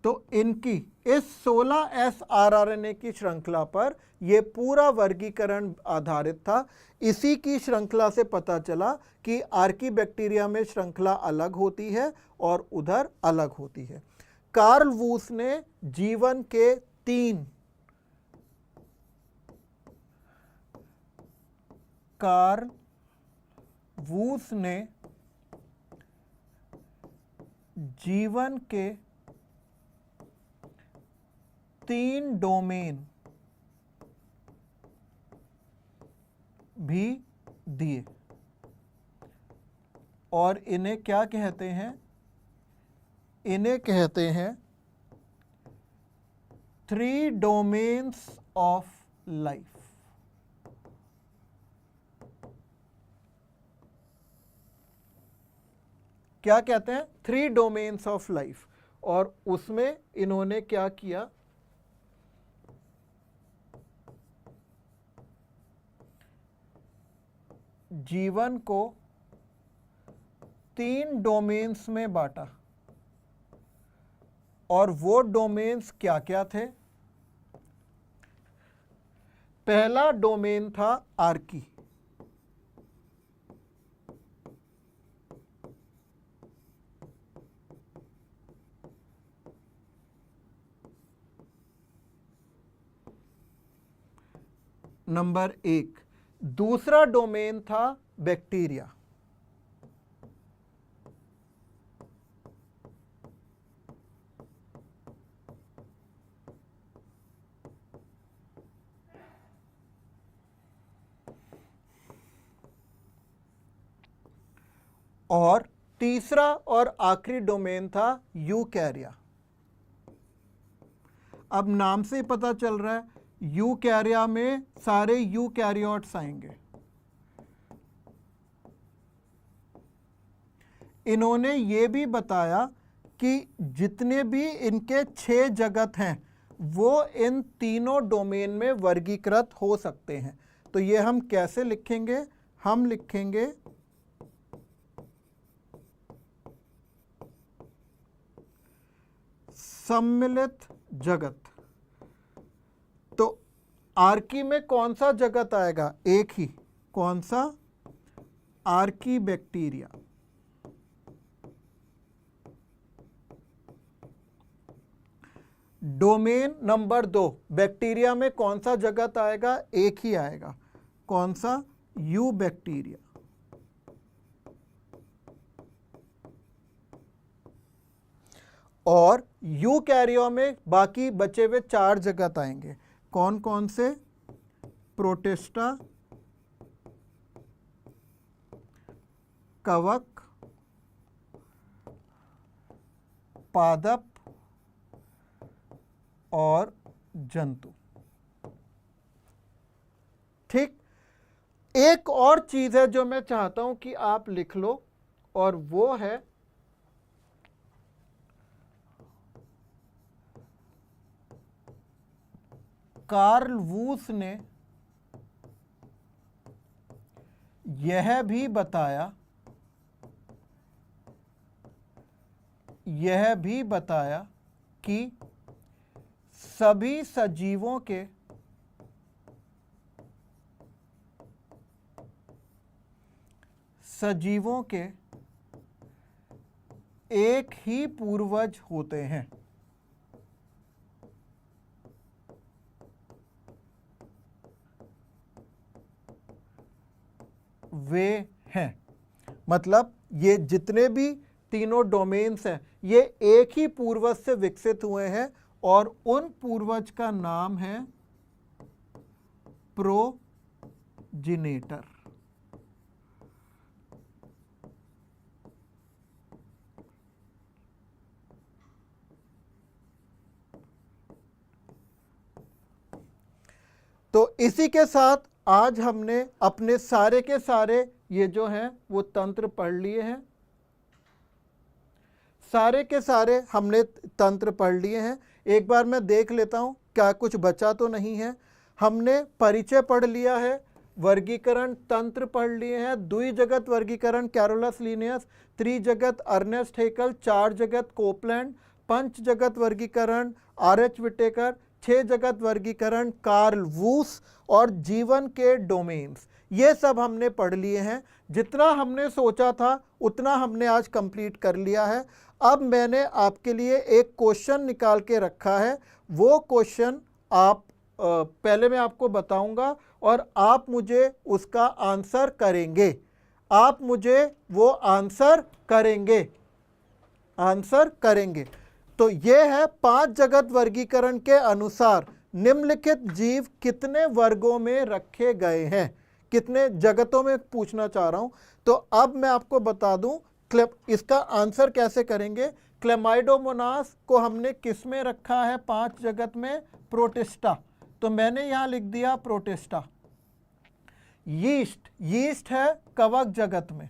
तो इनकी इस 16S rRNA की श्रृंखला पर यह पूरा वर्गीकरण आधारित था। इसी की श्रृंखला से पता चला कि आर्कीबैक्टीरिया में श्रृंखला अलग होती है और उधर अलग होती है। कार्ल वूस ने जीवन के 3 कार्ल वूस ने जीवन के 3 डोमेन भी दिए, और इन्हें क्या कहते हैं? इन्हें कहते हैं 3 डोमेन्स ऑफ लाइफ। क्या कहते हैं? 3 डोमेन्स ऑफ लाइफ। और उसमें इन्होंने क्या किया? जीवन को 3 डोमेन्स में बांटा। और वो डोमेन्स क्या क्या थे? पहला डोमेन था आर्की, नंबर 1। दूसरा डोमेन था बैक्टीरिया, और तीसरा और आखिरी डोमेन था यूकैरिया। अब नाम से ही पता चल रहा है, यूकैरिया में सारे यूकैरियोट्स आएंगे। इन्होंने ये भी बताया कि जितने भी इनके 6 जगत हैं वो इन तीनों डोमेन में वर्गीकृत हो सकते हैं। तो ये हम कैसे लिखेंगे? हम लिखेंगे सम्मिलित जगत। तो आर्की में कौन सा जगत आएगा? एक ही। कौन सा? आर्कीबैक्टीरिया। डोमेन नंबर 2 बैक्टीरिया में कौन सा जगत आएगा? एक ही आएगा। कौन सा? यूबैक्टीरिया। और यूकैरियोट्स में बाकी बचे हुए 4 जगत आएंगे। कौन कौन से? प्रोटिस्टा, कवक, पादप और जंतु। ठीक, एक और चीज है जो मैं चाहता हूं कि आप लिख लो, और वो है कार्ल वूस ने यह भी बताया कि सभी सजीवों के एक ही पूर्वज होते हैं। वे हैं, मतलब ये जितने भी तीनों डोमेन्स हैं ये एक ही पूर्वज से विकसित हुए हैं, और उन पूर्वज का नाम है प्रोजिनेटर। तो इसी के साथ आज हमने अपने सारे के सारे ये जो हैं वो तंत्र पढ़ लिए हैं। सारे के सारे हमने तंत्र पढ़ लिए हैं। एक बार मैं देख लेता हूं क्या कुछ बचा तो नहीं है। हमने परिचय पढ़ लिया है, वर्गीकरण तंत्र पढ़ लिए हैं, द्विजगत वर्गीकरण कैरोलस लिनियस, त्रिजगत अर्नेस्ट हेकल, चार जगत कोपलैंड, पंच जगत वर्गीकरण आर.एच. विटेकर, छह जगत वर्गीकरण कार्ल वूस, और जीवन के डोमेन्स, ये सब हमने पढ़ लिए हैं। जितना हमने सोचा था उतना हमने आज कंप्लीट कर लिया है। अब मैंने आपके लिए एक क्वेश्चन निकाल के रखा है। वो क्वेश्चन आप पहले मैं आपको बताऊंगा और आप मुझे उसका आंसर करेंगे। आप मुझे वो आंसर करेंगे। तो ये है 5 जगत वर्गीकरण के अनुसार निम्नलिखित जीव कितने वर्गों में रखे गए हैं, कितने जगतों में पूछना चाह रहा हूं। तो अब मैं आपको बता दूं इसका आंसर कैसे करेंगे। क्लेमाइडोमोनास को हमने किस में रखा है 5 जगत में, प्रोटिस्टा, तो मैंने यहां लिख दिया प्रोटिस्टा। यीस्ट है कवक जगत में।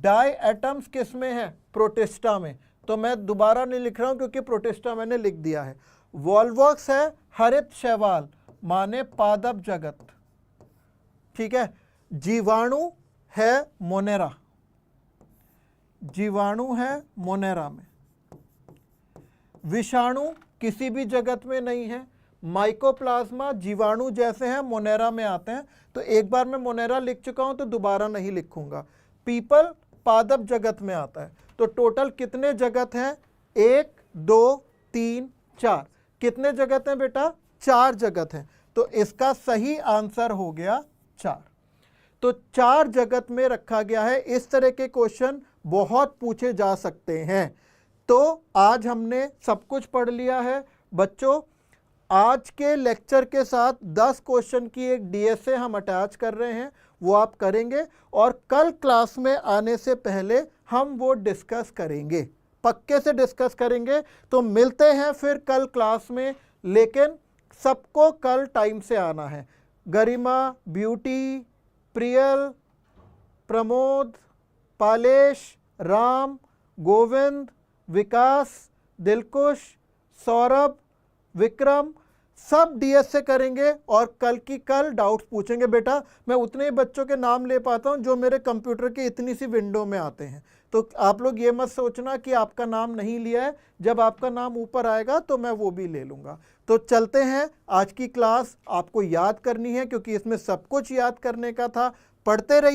डाई एटम्स किस में है, प्रोटिस्टा में, तो मैं दोबारा नहीं लिख रहा हूं क्योंकि प्रोटिस्टा मैंने लिख दिया है। वॉल्वॉक्स है हरित शैवाल माने पादप जगत, ठीक है। जीवाणु है मोनेरा, जीवाणु है मोनेरा में। विषाणु किसी भी जगत में नहीं है। माइकोप्लाज्मा जीवाणु जैसे हैं मोनेरा में आते हैं, तो एक बार मैं मोनेरा लिख चुका हूं तो दोबारा नहीं लिखूंगा। पीपल पादप जगत में आता है। तो टोटल कितने जगत हैं, 1 2 3 4, कितने जगत हैं बेटा, 4 जगत हैं। तो इसका सही आंसर हो गया 4। तो 4 जगत में रखा गया है। इस तरह के क्वेश्चन बहुत पूछे जा सकते हैं। तो आज हमने सब कुछ पढ़ लिया है बच्चों। आज के लेक्चर के साथ 10 क्वेश्चन की एक डीएसए हम अटैच कर रहे हैं, वो आप करेंगे, और कल क्लास में आने से पहले हम वो डिस्कस करेंगे, पक्के से डिस्कस करेंगे। तो मिलते हैं फिर कल क्लास में, लेकिन सबको कल टाइम से आना है। गरिमा, ब्यूटी, प्रियल, प्रमोद, पालेश, राम, गोविंद, विकास, दिलकुश, सौरभ, विक्रम, सब डीएसए करेंगे और कल की कल डाउट्स पूछेंगे। बेटा मैं उतने ही बच्चों के नाम ले पाता हूं जो मेरे कंप्यूटर की इतनी सी विंडो में आते हैं। तो आप लोग ये मत सोचना कि आपका नाम नहीं लिया है, जब आपका नाम ऊपर आएगा तो मैं वो भी ले लूँगा। तो चलते हैं, आज की क्लास आपको याद करनी है क्योंकि इसमें सब कुछ याद करने का था। पढ़ते रहिए।